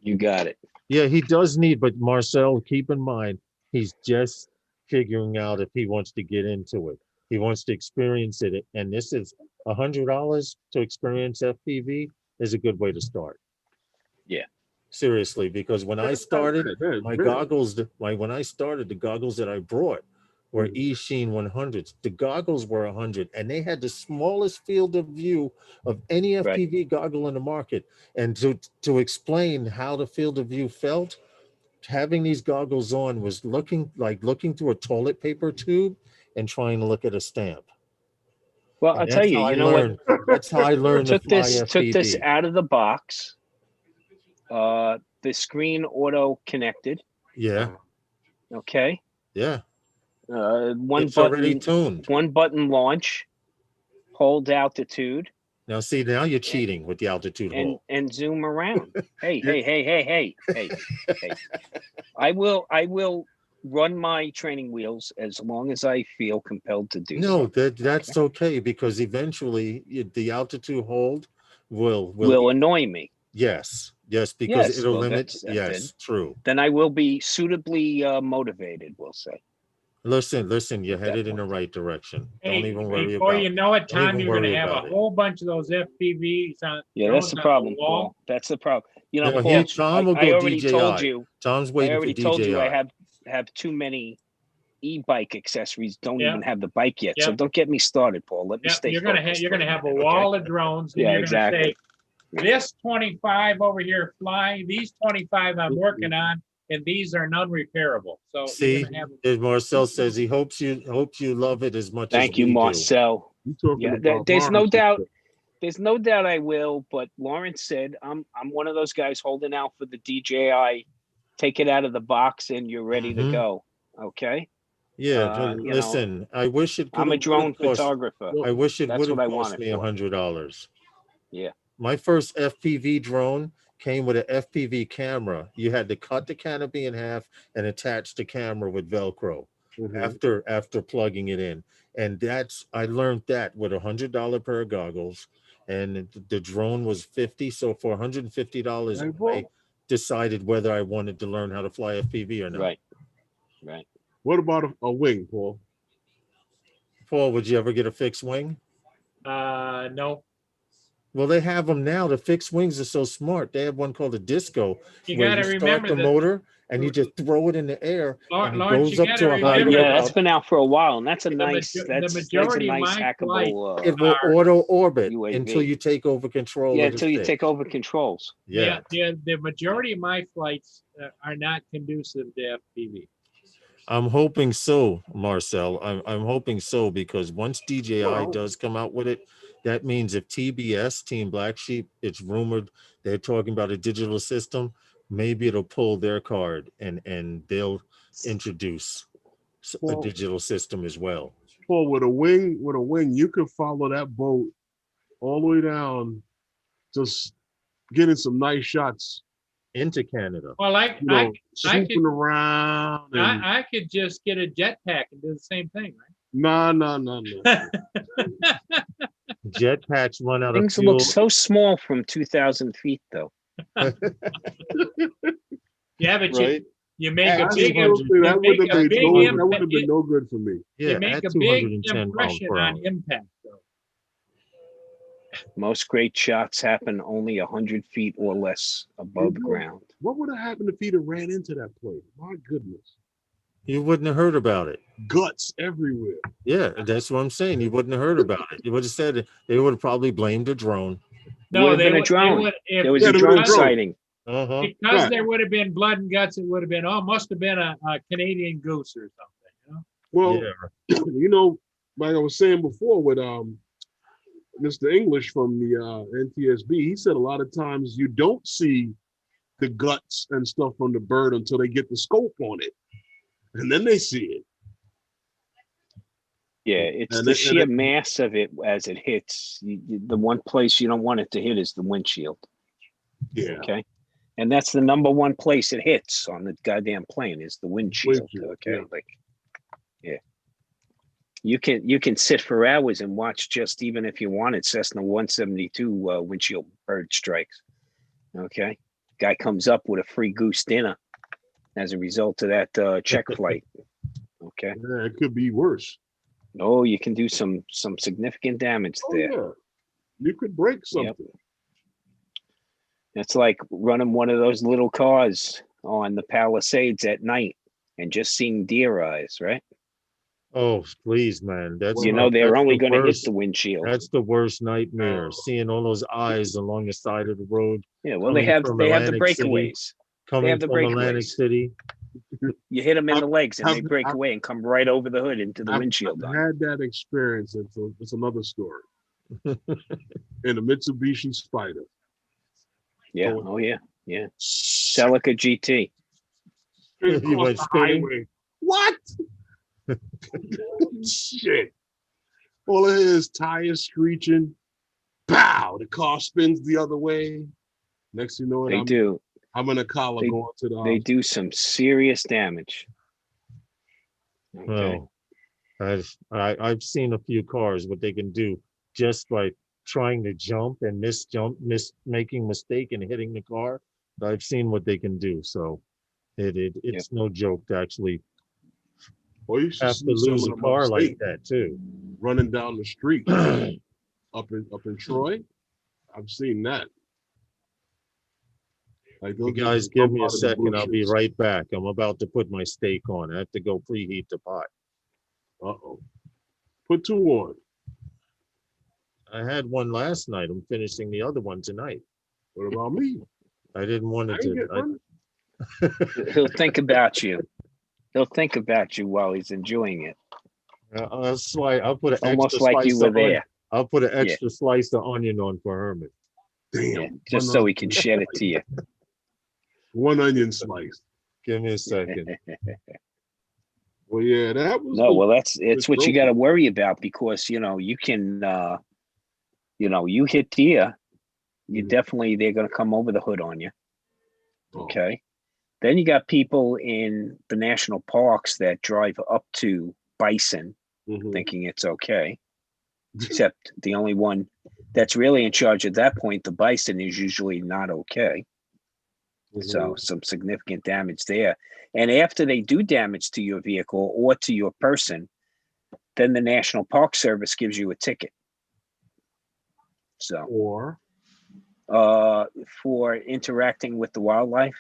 You got it. Yeah, he does need, but Marcel, keep in mind, he's just figuring out if he wants to get into it. He wants to experience it, and this is $100 to experience FPV is a good way to start. Yeah. Seriously, because when I started, Yeah, my yeah. goggles, when I started, the goggles that I brought were eSheen 100s. The goggles were 100, and they had the smallest field of view of any Right. FPV goggle in the market. And to explain how the field of view felt, having these goggles on was looking through a toilet paper tube and trying to look at a stamp. Well, And I'll that's tell you, how I you know what? learned- That's how I learned to Took fly this FPV. out of the box. The screen auto connected. Yeah, Okay. yeah. One It's already button. tuned. One button launch. Hold altitude Now see, now you're cheating with the altitude hold. and zoom around. Hey. I will run my training wheels as long as I feel compelled to do No, so. that's okay, because eventually the altitude hold will Annoy me. yes, because Yes, it'll well, limit. that's Yes, true. Then I will be suitably motivated, we'll say. Listen, you're headed in the right direction. Hey, Don't even worry before about you know it, don't Tom, even you're gonna worry have about a it. whole bunch of those FPVs on. Yeah, that's the drones on problem, wall. Paul. That's the problem. You know, No, Paul, Tom will I go already told DJI. you. Tom's I waiting for already DJI. told you I have too many e-bike accessories. Don't Yeah. even have the bike yet. So Yeah. don't get me started, Paul. Let me Yeah, stay. you're gonna focused have right a now, okay? wall of drones, and Yeah, you're exactly. gonna say, this 25 over here flying, these 25 I'm working on, and these are non-repairable. So See, you're gonna have as Marcel says, he hopes you love it as much Thank as you, we do. Marcel. You talking Yeah, about there's no Lawrence. doubt. There's no doubt I will. But Lawrence said I'm one of those guys holding out for the DJI. Take it out of the box and you're ready to Mhm. go. Okay. Yeah, you know, listen, I wish it could. I'm a drone photographer. I wish it That's would what I have cost want me it for. $100. Yeah. My first FPV drone came with an FPV camera. You had to cut the canopy in half and attach the camera with Velcro after plugging it in. And I learned that with $100 pair of goggles, and the drone was $50. So for $150, I decided whether I wanted to learn how to fly FPV or not. Right. What about a wing, Paul? Paul, would you ever get a fixed wing? no. Well, they have them now. The fixed wings are so smart. They have one called a disco, You where gotta you start remember the that- motor and you just throw it in the air, and it Lawrence, goes you up gotta to a high remember Yeah, level. that's been out for a while, and that's a The nice. majo- the That's a majority of nice my hackable. It will are- auto orbit UAV. until you take over control. Yeah, of the until you stick. take over controls. Yeah. The majority of my flights are not conducive to FPV. I'm hoping so, Marcel. I'm hoping so, because once DJI does come out with it, that means if TBS, Team Black Sheep, it's rumored they're talking about a digital system, maybe it'll pull their card and they'll introduce a digital system as well. Paul, with a wing, you could follow that boat all the way down, just getting some nice shots. Into Canada. Well, You know, swooping could- around. And, I could just get a jetpack and do the same thing, no. right? jetpacks run out of Things fuel. look so small from 2,000 feet, though. Yeah, but Right? you make a That's big, still- you that make would a have big been that would have been impact. no good for me. Yeah, You make at a big 210 miles impression per on hour. impact, though. Most great shots happen only 100 feet or less above You know, ground. What would have happened if he'd have ran into that plane? My goodness. You wouldn't have heard about it. Guts everywhere. Yeah, that's what I'm saying. You wouldn't have heard about it. You would have said it. They would have probably blamed a drone. No, Would've they been a would, they drone. would, if, There was Yeah, a there was a drone drone. sighting. Uh-huh. because Right. there would have been blood and guts, it would have been, oh, must have been a Canadian goose or something, you know? Well, Yeah. you know, like I was saying before with Mr. English from the NTSB, he said a lot of times you don't see the guts and stuff from the bird until they get the scope on it, and then they see it. Yeah, it's And the it- and sheer it- mass of it as it hits. The one place you don't want it to hit is the windshield. Yeah. Okay. And that's the number one place it hits on the goddamn plane is the windshield. Windshield, Okay. yeah. Like, yeah. You can sit for hours and watch just even if you wanted Cessna 172 windshield bird strikes. Okay. Guy comes up with a free goose dinner as a result of that check flight. Okay. Yeah, it could be worse. Oh, you can do some significant damage Oh, there. yeah. You could break something. It's like running one of those little cars on the Palisades at night and just seeing deer eyes, right? Oh, please, man. That's You know, they're that's only the going to hit worst. the windshield. That's the worst nightmare. Seeing all those eyes along the side of the road. Yeah, well, they coming have from the Atlantic City. breakaways. Coming have the from Atlantic breakaways. City. You hit them in the legs and they I've- break away and come right over the hood into the I've windshield. on you. had that experience. It's another story. In a Mitsubishi Spider. Yeah. Oh. Oh, yeah. Yeah. Celica GT. Straight You across went the spinning? highway. What? Shit. All it is tires screeching. Pow! The car spins the other way. Next thing you know, They do. I'm in a collar They- going to the They do some serious damage. Okay. Well, I've seen a few cars what they can do just by trying to jump and making mistake and hitting the car. I've seen what they can do. So it's no joke to actually Or you should have see to some lose of a them car like upstate that too. running down the street up in Troy. I've seen that. Like You they'll just guys give jump me a out of the second. I'll be bushes. right back. I'm about to put my steak on. I have to go preheat the pot. Uh-oh. Put two on. I had one last night. I'm finishing the other one tonight. What about me? I didn't want I it ain't to. get none. He'll think about you. He'll think about you while he's enjoying it. I'll put an Almost extra like you slice were of onion. there. I'll put an extra slice of onion on for Herman. Damn. Yeah, just so he can shed it to you. One onion slice. Give me a second. Well, yeah, that was No, the- well, it's what you broken. got to worry about because you can, you hit deer, you Mhm. definitely they're going to come over the hood on you. Oh, Okay, then you got people in the national parks that drive up to bison, mhm. thinking it's okay. Except the only one that's really in charge at that point, the bison, is usually not okay. So Mhm. some significant damage there. And after they do damage to your vehicle or to your person, then the National Park Service gives you a ticket. So Or for interacting with the wildlife,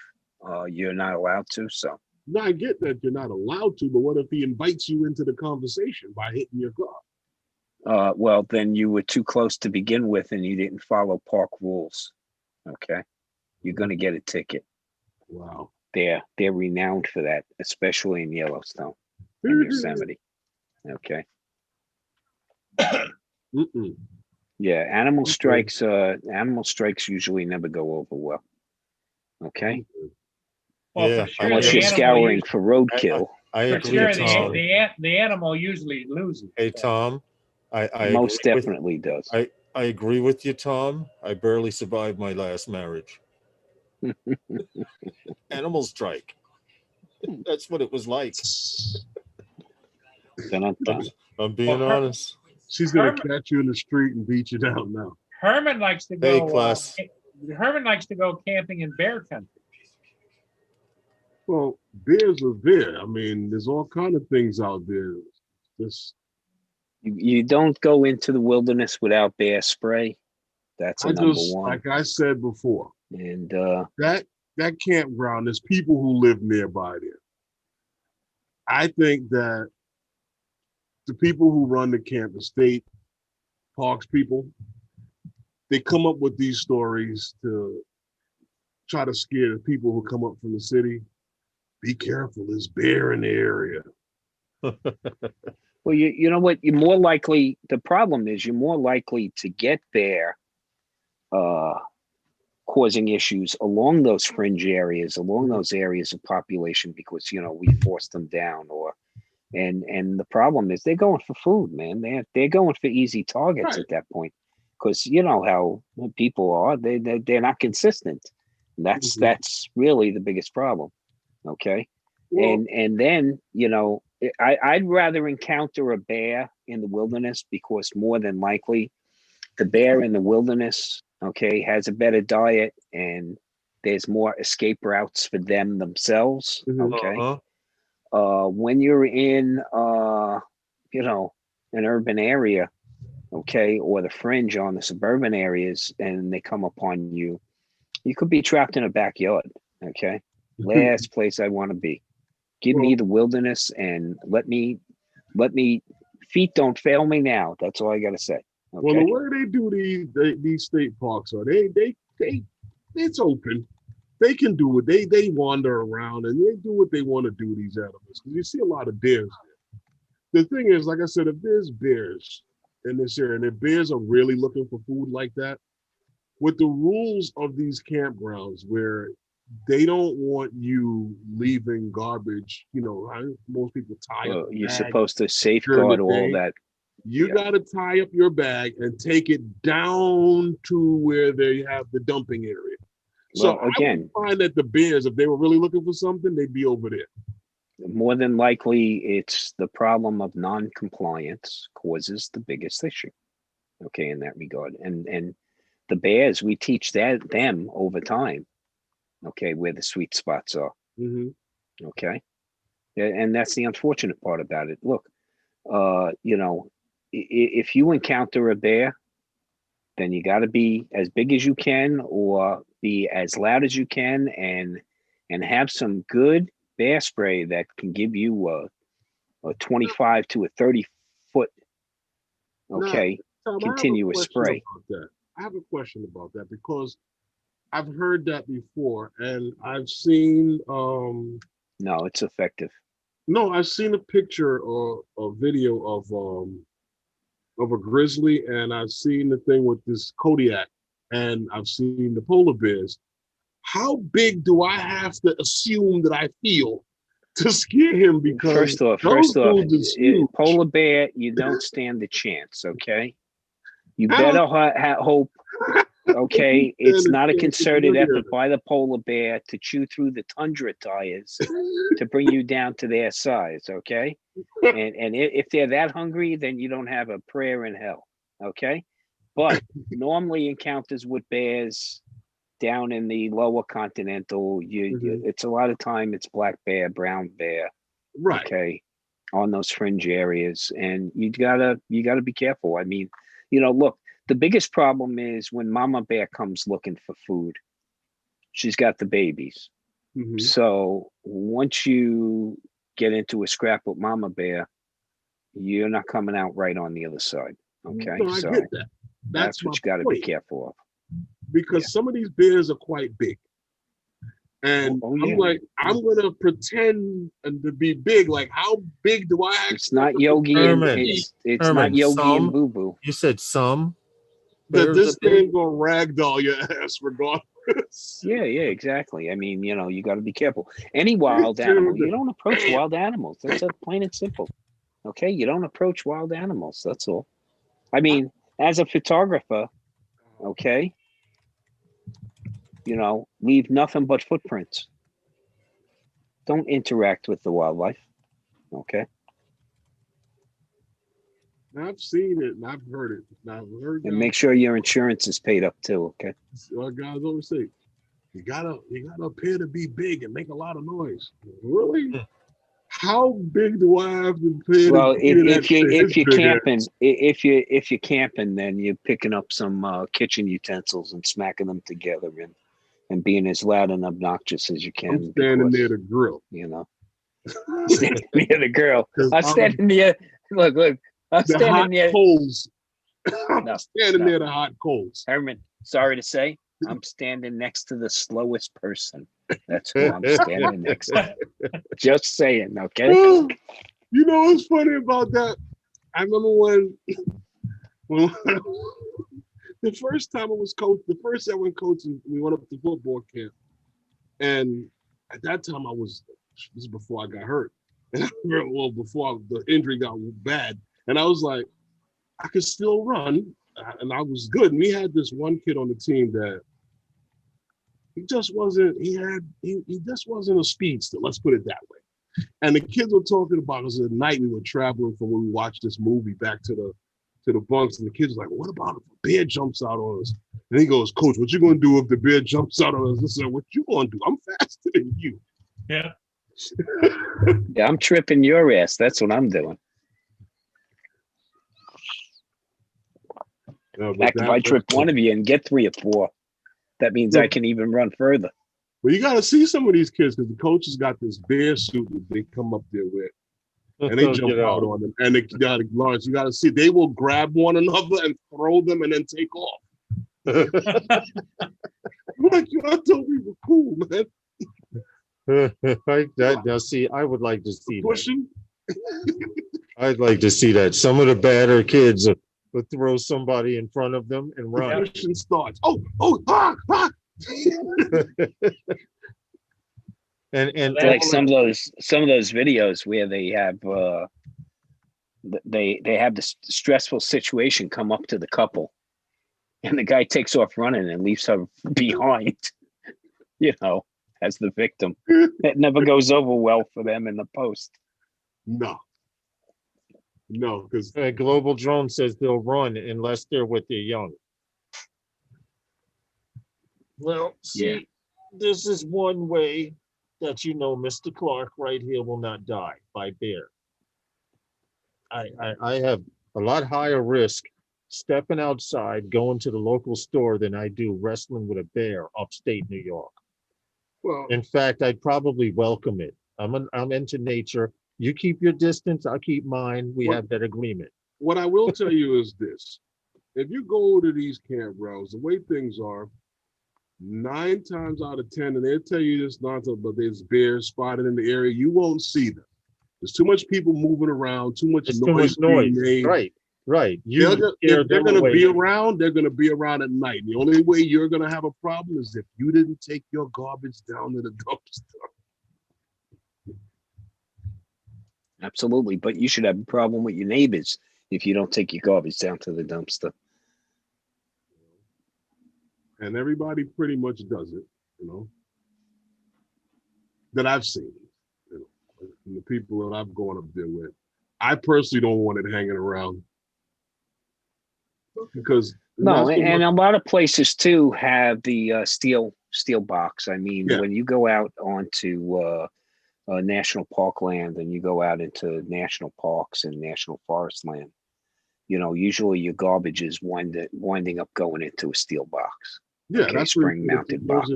you're not allowed to. So no, I get that you're not allowed to, but what if he invites you into the conversation by hitting your car? well, then you were too close to begin with and you didn't follow park rules. Okay. You're going to get a ticket. Wow. They're renowned for that, especially in Yellowstone and Yosemite. Okay. Mm-mm. Yeah, animal Okay. strikes usually never go over well. Okay. Well, Yeah, for sure, Unless the you're animal scouring usually- for roadkill. I For agree, sure, Tom. the animal usually loses. Hey, Tom. I Most agree with- definitely does. I agree with you, Tom. I barely survived my last marriage. Animal strike. That's what it was like. Dun-dun-dun. I'm being Well, honest. She's gonna Herman- catch you in the street and beat you down now. Herman likes to Hey, go. class. Herman likes to go camping in bear country. Well, bears are there. I mean, there's all kind of things out there. Just You don't go into the wilderness without bear spray. That's a number one. like I said before, And that campground, there's people who live nearby there. I think that the people who run the camp, the state parks people, they come up with these stories to try to scare the people who come up from the city. Be careful, there's bear in the area. well, you know what? You're more likely. The problem is you're more likely to get bear causing issues along those fringe areas, along those areas of population, because we forced them down, and the problem is they're going for food, man. They're going for easy targets at that point, because you know how people are. They're not consistent. That's really the biggest problem. Okay, Well, and then I'd rather encounter a bear in the wilderness, because more than likely the bear in the wilderness, okay, has a better diet and there's more escape routes for them themselves. Okay. When you're in an urban area, okay, or the fringe on the suburban areas, and they come upon you, you could be trapped in a backyard. Okay. Last place I want to be. Give me the wilderness and let me feet don't fail me now. That's all I gotta say. Okay? Well, the way they do these state parks are they it's open. They can do it. They wander around and they do what they want to do, these animals. Because you see a lot of bears there. The thing is, like I said, if there's bears in this area and if bears are really looking for food like that, with the rules of these campgrounds where they don't want you leaving garbage, most people tie up. You're bags. supposed to safeguard all that. You got to tie up your bag and take it down to where they have the dumping area. So Well, again, I would find that the bears, if they were really looking for something, they'd be over there. more than likely, it's the problem of non-compliance causes the biggest issue. Okay, in that regard, and the bears, we teach them over time. Okay, where the sweet spots are. Mm-hmm. Okay, and that's the unfortunate part about it. Look, if you encounter a bear, then you got to be as big as you can, or be as loud as you can, and have some good bear spray that can give you a 25 to a 30 foot, okay, Tom, continuous spray. I have a question about that because I've heard that before, and I've seen No, it's effective. No, I've seen a picture or a video of a grizzly, and I've seen the thing with this Kodiak, and I've seen the polar bears. How big do I have to assume that I feel to scare him? Because First off, polar bear, you don't stand a chance. Okay, you better hope. Okay, it's not a concerted effort by the polar bear to chew through the tundra tires to bring you down to their size. Okay, and if they're that hungry, then you don't have a prayer in hell. Okay, but normally encounters with bears down in the lower continental, it's a lot of time it's black bear, brown bear, right? Okay, on those fringe areas, and you gotta be careful. I mean, look. The biggest problem is when mama bear comes looking for food, she's got the babies. Mm-hmm. So once you get into a scrap with mama bear, you're not coming out right on the other side. Okay. No, I get that. That's what you got to be careful of. Because some of these bears are quite big. And I'm like, I'm going to pretend and to be big. Like, how big do I actually? It's not Yogi it's not Yogi and Boo Boo. You said some? That this thing gonna ragdoll your ass regardless. Yeah, exactly. I mean, you got to be careful. Any wild animal, you don't approach wild animals. That's plain and simple. Okay, you don't approach wild animals. That's all. I mean, as a photographer, okay, leave nothing but footprints. Don't interact with the wildlife. Okay. I've seen it and I've heard it. Now I've heard And make sure your insurance is paid up too, okay? guys always say, you gotta appear to be big and make a lot of noise. Really? How big do I have to appear? Well, to be if you're big camping, ass? if you're camping, then you're picking up some kitchen utensils and smacking them together and being as loud and obnoxious as you can. I'm standing because, near the grill. you know, standing near the girl. 'Cause I'm standing near. Look. I'm the standing hot near. coals. I'm No, standing no. near the hot coals. Herman, sorry to say, I'm standing next to the slowest person. That's who I'm standing next to. Just saying, okay? You know what's funny about that? I remember when the first time I was coach, the first year I went coaching, we went up to football camp. And at that time this is before I got hurt. Well, before the injury got bad. And I was like, I could still run. And I was good. And we had this one kid on the team that he just wasn't a speedster, let's put it that way. And the kids were talking about it was the night we were traveling from when we watched this movie back to the bunks, and the kids were like, what about if a bear jumps out on us? And he goes, Coach, what you gonna do if the bear jumps out on us? I said, what you gonna do? I'm faster than you. Yeah. Yeah, I'm tripping your ass. That's what I'm doing. In fact, if I trip one of you and get 3 or 4, that means I can even run further. Well, you got to see some of these kids because the coaches got this bear suit that they come up there with, and they jump out on them. And they got to, Lawrence, you got to see, they will grab one another and throw them and then take off. I'm like, you I thought we were cool, man. Now, see, I would like to see that. Pushing. I'd like to see that. Some of the badder kids would throw somebody in front of them and run. Pushing starts. Oh, And Like some of those videos where they have they have this stressful situation come up to the couple, and the guy takes off running and leaves her behind, as the victim. It never goes over well for them in the post. No, because Global Drone says they'll run unless they're with their young. Well, see, this is one way that Mr. Clark right here will not die by bear. I have a lot higher risk stepping outside, going to the local store than I do wrestling with a bear upstate New York. well, In fact, I'd probably welcome it. I'm into nature. You keep your distance, I'll keep mine. We have that agreement. what I will tell you is this: if you go to these campgrounds, the way things are, 9 times out of 10, and they'll tell you this nonsense, but there's bears spotted in the area, you won't see them. There's too much people moving around, too much It's noise. too much noise. being made. Right. If they're them going to away. be around, they're going to be around at night. The only way you're going to have a problem is if you didn't take your garbage down to the dumpster. Absolutely, but you should have a problem with your neighbors if you don't take your garbage down to the dumpster. And everybody pretty much does it, that I've seen, and the people that I've gone up there with. I personally don't want it hanging around because No, and a lot of places too have the steel box. I mean, when you go out onto national park land and you go out into national parks and national forest land, usually your garbage is winding up going into a steel box. yeah, Okay, that's spring mounted box.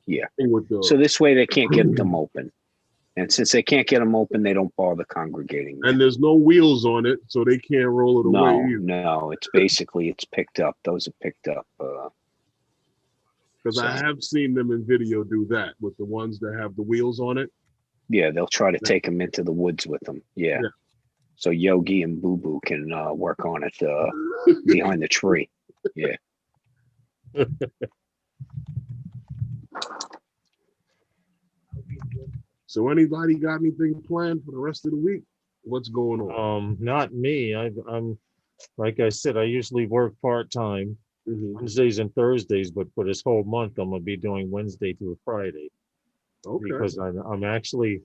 Yeah. So this way they can't get them open. And since they can't get them open, they don't bother congregating. And there's no wheels on it, so they can't roll it away either. No, it's picked up. Those are picked up. Because I have seen them in video do that with the ones that have the wheels on it. Yeah, they'll try to take them into the woods with them. Yeah. So Yogi and Boo Boo can work on it behind the tree. Yeah. So anybody got anything planned for the rest of the week? What's going on? Not me. I'm like I said, I usually work part-time Wednesdays and Thursdays, but for this whole month, I'm gonna be doing Wednesday through Friday. Okay. Because I'm actually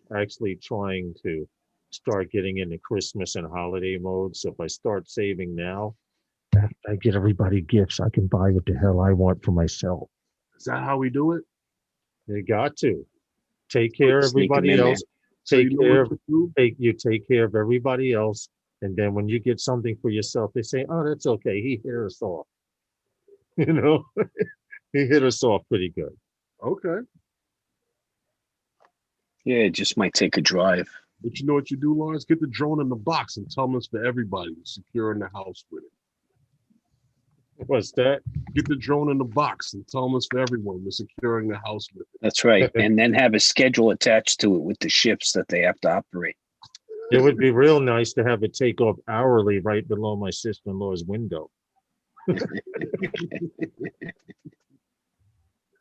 trying to start getting into Christmas and holiday mode. So if I start saving now, after I get everybody gifts, I can buy what the hell I want for myself. Is that how we do it? You got to take care of Sneak 'em everybody in there. else. So Take you know care what of to do? take care of everybody else, and then when you get something for yourself, they say, "Oh, that's okay. He hit us off." You know, he hit us off pretty good. Okay. Yeah, it just might take a drive. But you know what you do, Lawrence? Get the drone in the box and tell them it's for everybody. Secure in the house with it. What's that? Get the drone in the box and tell them it's for everyone. We're securing the house with it. That's right. And then have a schedule attached to it with the shifts that they have to operate. It would be real nice to have it take off hourly right below my sister-in-law's window.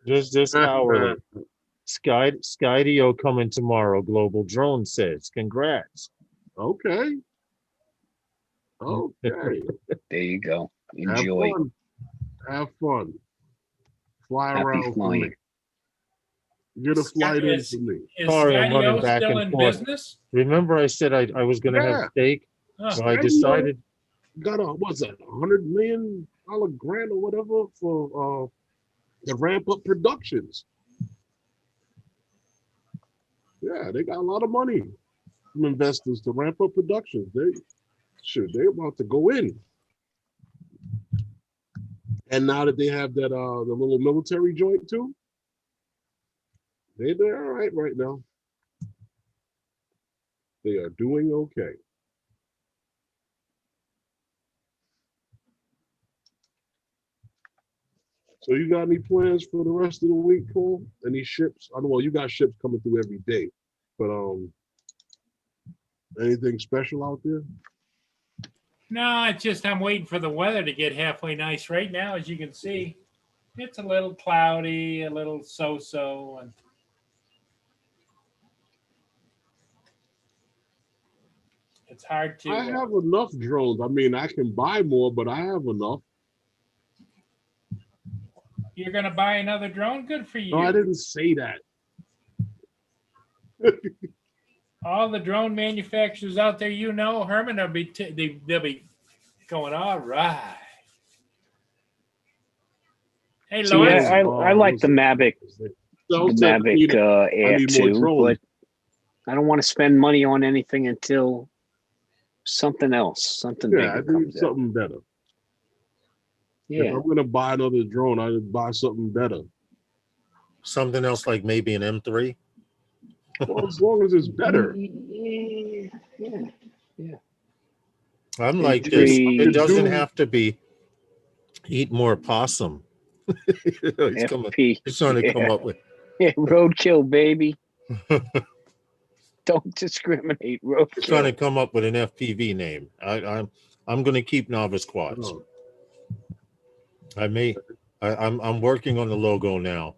Just hourly. Skydio coming tomorrow, Global Drone says. Congrats. Okay. Okay. There you go. Have Enjoy. fun. Have fun. Fly Happy around for flying. me. Get a flight in Is- for me. Is Sorry, I'm running Skydio back still and in forth. business? Remember I said I was going to Yeah. have steak? Huh. So I Skydio decided, got what's that, $100 million grant or whatever for the ramp up productions. Yeah, they got a lot of money from investors to ramp up productions. They about to go in. And now that they have that the little military joint too, they're all right now. They are doing okay. So you got any plans for the rest of the week, Paul? Any ships? I know, well, you got ships coming through every day, but anything special out there? No, it's just I'm waiting for the weather to get halfway nice. Right now, as you can see, it's a little cloudy, a little so-so, and it's hard to. I have enough drones. I mean, I can buy more, but I have enough. You're gonna buy another drone? Good for you. No, I didn't say that. All the drone manufacturers out there, Herman, they'll be going, all right. Hey, See, Lawrence. I like the Mavic, Air need more 2, drones. but I don't want to spend money on anything until something else, something Yeah, I bigger need comes out. something better. If Yeah, I'm gonna buy another drone, I would buy something better. something else like maybe an M3. Well, as long as it's better. yeah. I'm like this. M3. It doesn't Do- have to be eat more possum. He's trying to come up with. Yeah, roadkill, baby. Don't discriminate, He's trying to roadkill. come up with an FPV name. I'm going to keep novice quads. Oh, I'm working on the logo now.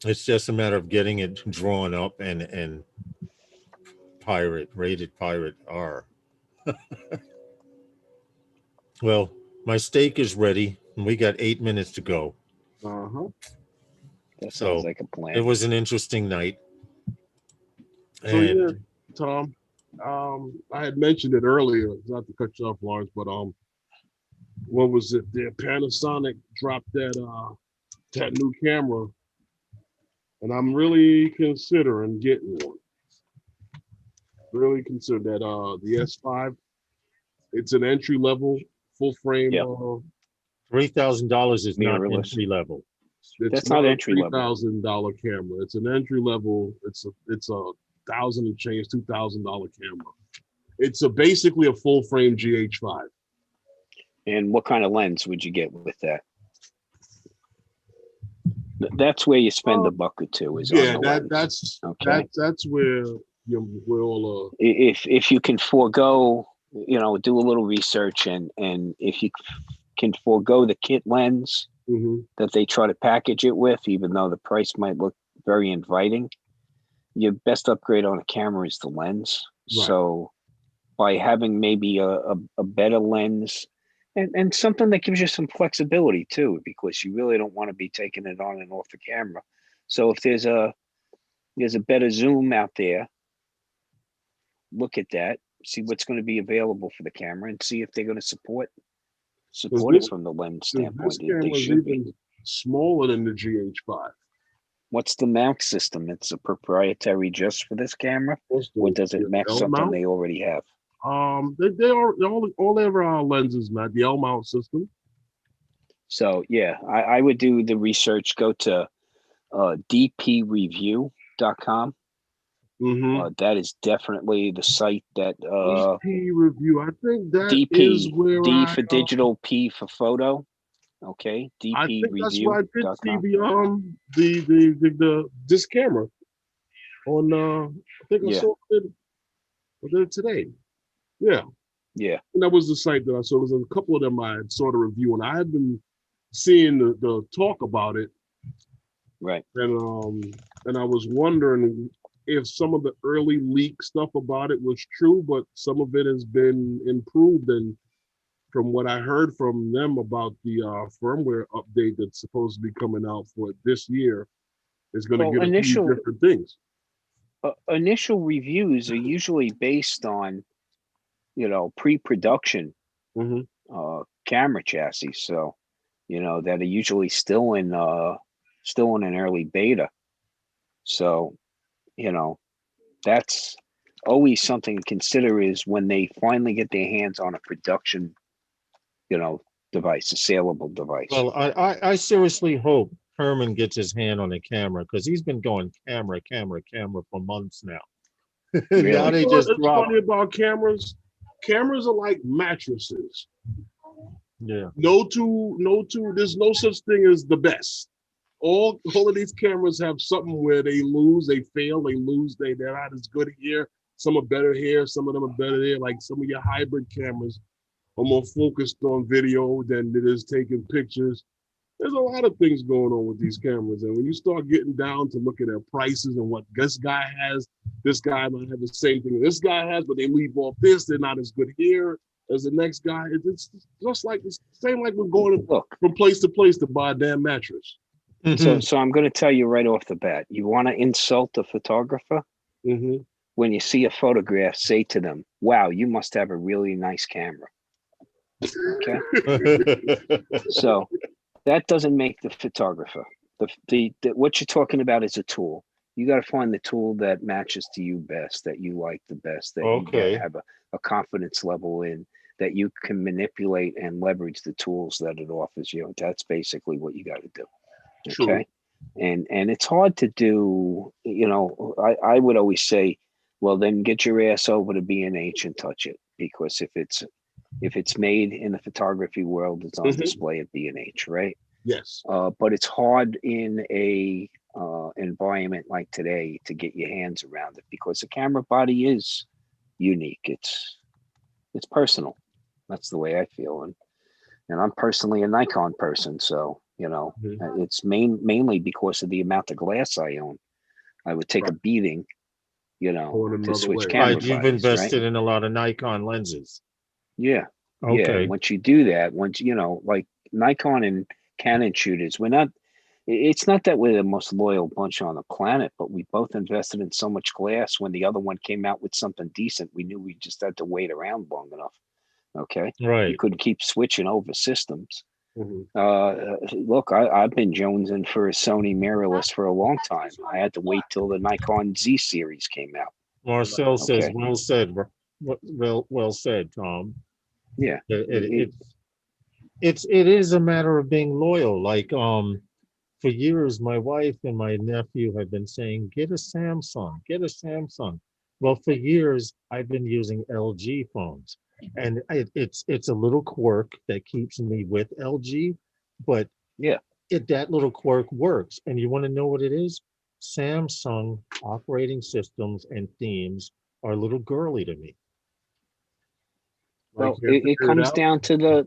It's just a matter of getting it drawn up and rated pirate R. Well, my steak is ready and we got 8 minutes to go. uh-huh. That So, sounds like a plan. It was an interesting night. So And yeah, Tom, I had mentioned it earlier, not to cut you off, Lawrence, but what was it? The Panasonic dropped that new camera, and I'm really considering getting one. Really consider that the S5. It's an entry level, full frame. Yep. $3,000 is not Mirrorless. entry level. It's That's not entry level. $3,000 camera. It's an entry level. It's a $1,000 and change, $2,000 camera. It's basically a full frame GH5. And what kind of lens would you get with that? That's where you spend a buck or two. Is Yeah, on the lens. that's Okay. that's where we're all If you can forego, do a little research and if you can forego the kit lens that they try to package it with, even though the price might look very inviting, your best upgrade on a camera is the lens. Right. So by having maybe a better lens and something that gives you some flexibility too, because you really don't want to be taking it on and off the camera. So if there's a better zoom out there, look at that, see what's going to be available for the camera, and see if they're going to support it this- from the lens This standpoint. They camera is should be. even smaller than the GH5. What's the mount system? It's a proprietary just for this camera, or does it match L something mount? they already have? They are all their lenses, Matt. The L mount system. So yeah, I would do the research. Go to dpreview.com. That is definitely the site that DP review. I think that is DP where D for digital, P for photo. Okay, I think that's where I did see dpreview.com. the this camera on. I think I saw it today. Yeah, Yeah. and that was the site that I saw. There's a couple of them I saw the review, and I had been seeing the talk about it. Right. And I was wondering if some of the early leak stuff about it was true, but some of it has been improved. And from what I heard from them about the firmware update that's supposed to be coming out for this year, is going to get a few different things. Initial reviews are usually based on, pre-production camera chassis. So, that are usually still in an early beta. So, that's always something to consider is when they finally get their hands on a production, device, a saleable device. Well, I seriously hope Herman gets his hand on a camera because he's been going camera for months now. Really? Now they What's just drop. funny about cameras? Cameras are like mattresses. Yeah. No two. There's no such thing as the best. All of these cameras have something where they lose, they fail, they lose. They're not as good here. Some are better here. Some of them are better there. Like some of your hybrid cameras are more focused on video than it is taking pictures. There's a lot of things going on with these cameras. And when you start getting down to look at their prices and what this guy has, this guy might have the same thing this guy has, but they leave off this. They're not as good here as the next guy. It's just like the same like we're going from place to buy a damn mattress. So I'm going to tell you right off the bat, you want to insult a photographer? When you see a photograph, say to them, wow, you must have a really nice camera. Okay. So that doesn't make the photographer. The what you're talking about is a tool. You got to find the tool that matches to you best, that you like the best, that you have a confidence level in, that you can manipulate and leverage the tools that it offers you. That's basically what you got to do. Okay. And it's hard to do, I would always say, well, then get your ass over to B&H and touch it, because if it's made in the photography world, it's on display at B&H, right? Yes. But it's hard in a environment like today to get your hands around it, because the camera body is unique. It's personal. That's the way I feel. And I'm personally a Nikon person, so it's mainly because of the amount of glass I own. I would take a beating, to switch camera Right, you've bodies, invested in a lot of Nikon lenses. Yeah. Okay. Yeah. Once you do that, like Nikon and Canon shooters, it's not that we're the most loyal bunch on the planet, but we both invested in so much glass. When the other one came out with something decent, we knew we just had to wait around long enough. Okay. Right. You couldn't keep switching over systems. Look, I've been jonesing for a Sony mirrorless for a long time. I had to wait till the Nikon Z series came out. Marcel says, well said, Tom. Yeah. It is a matter of being loyal. Like, for years, my wife and my nephew have been saying, get a Samsung. Well, for years, I've been using LG phones. And it's a little quirk that keeps me with LG, but that little quirk works. And you want to know what it is? Samsung operating systems and themes are a little girly to me. Well, it comes down to the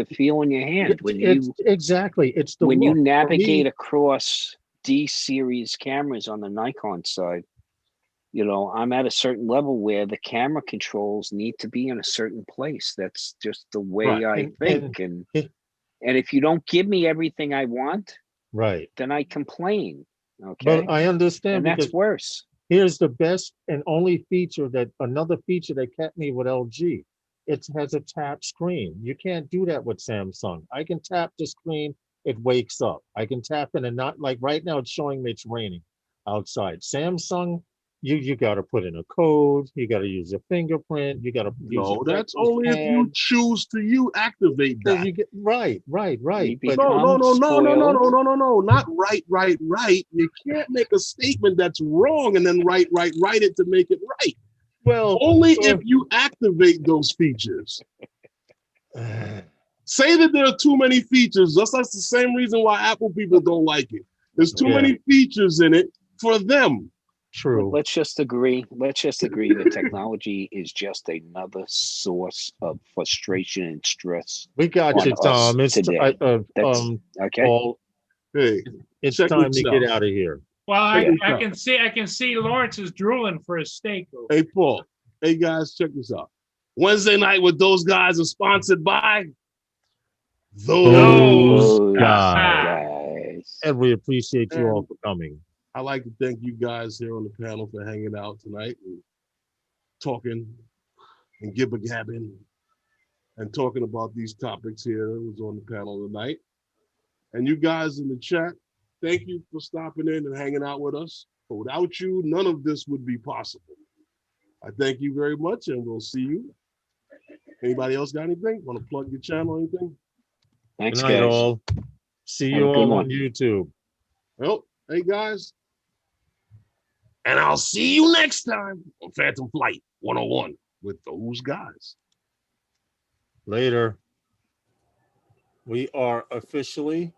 feel in your hand. It's the when look. you navigate across D series cameras on the Nikon side. I'm at a certain level where the camera controls need to be in a certain place. That's just the way I think. And if you don't give me everything I want, then I complain. Okay. But I understand, and that's worse. Here's the best and only feature another feature that kept me with LG. It has a tap screen. You can't do that with Samsung. I can tap the screen, it wakes up. I can tap in and not like right now it's showing me it's raining outside. Samsung, you got to put in a code. You got to use your fingerprint. You got to use No, your that's reckless only if you hand. choose to activate Because that. you get right. You But become No, not right. You can't make a statement that's wrong and then write it to make it right. well, Only if you activate those features. Say that there are too many features. That's the same reason why Apple people don't like it. There's too many features in it for them. true. Let's just agree that technology is just another source of frustration and stress. We got on you, us Tom. It's today. That's okay. Paul, Hey, it's check time this to out. get out of here. Well, Yeah. I can see Lawrence is drooling for his steak. Hey, Paul. Hey, guys, check this out. Wednesday night with those guys are sponsored by Those guys. Guys. And we appreciate you all for coming. I'd like to thank you guys here on the panel for hanging out tonight and talking and gibber-gabbing and talking about these topics here that was on the panel tonight. And you guys in the chat, thank you for stopping in and hanging out with us. But without you, none of this would be possible. I thank you very much, and we'll see you. Anybody else got anything? Want to plug your channel or anything? Thanks, Good night, guys. all. See Have you a good all one. on YouTube. Well, hey, guys. And I'll see you next time on Phantom Flight 101 with those guys. Later. We are officially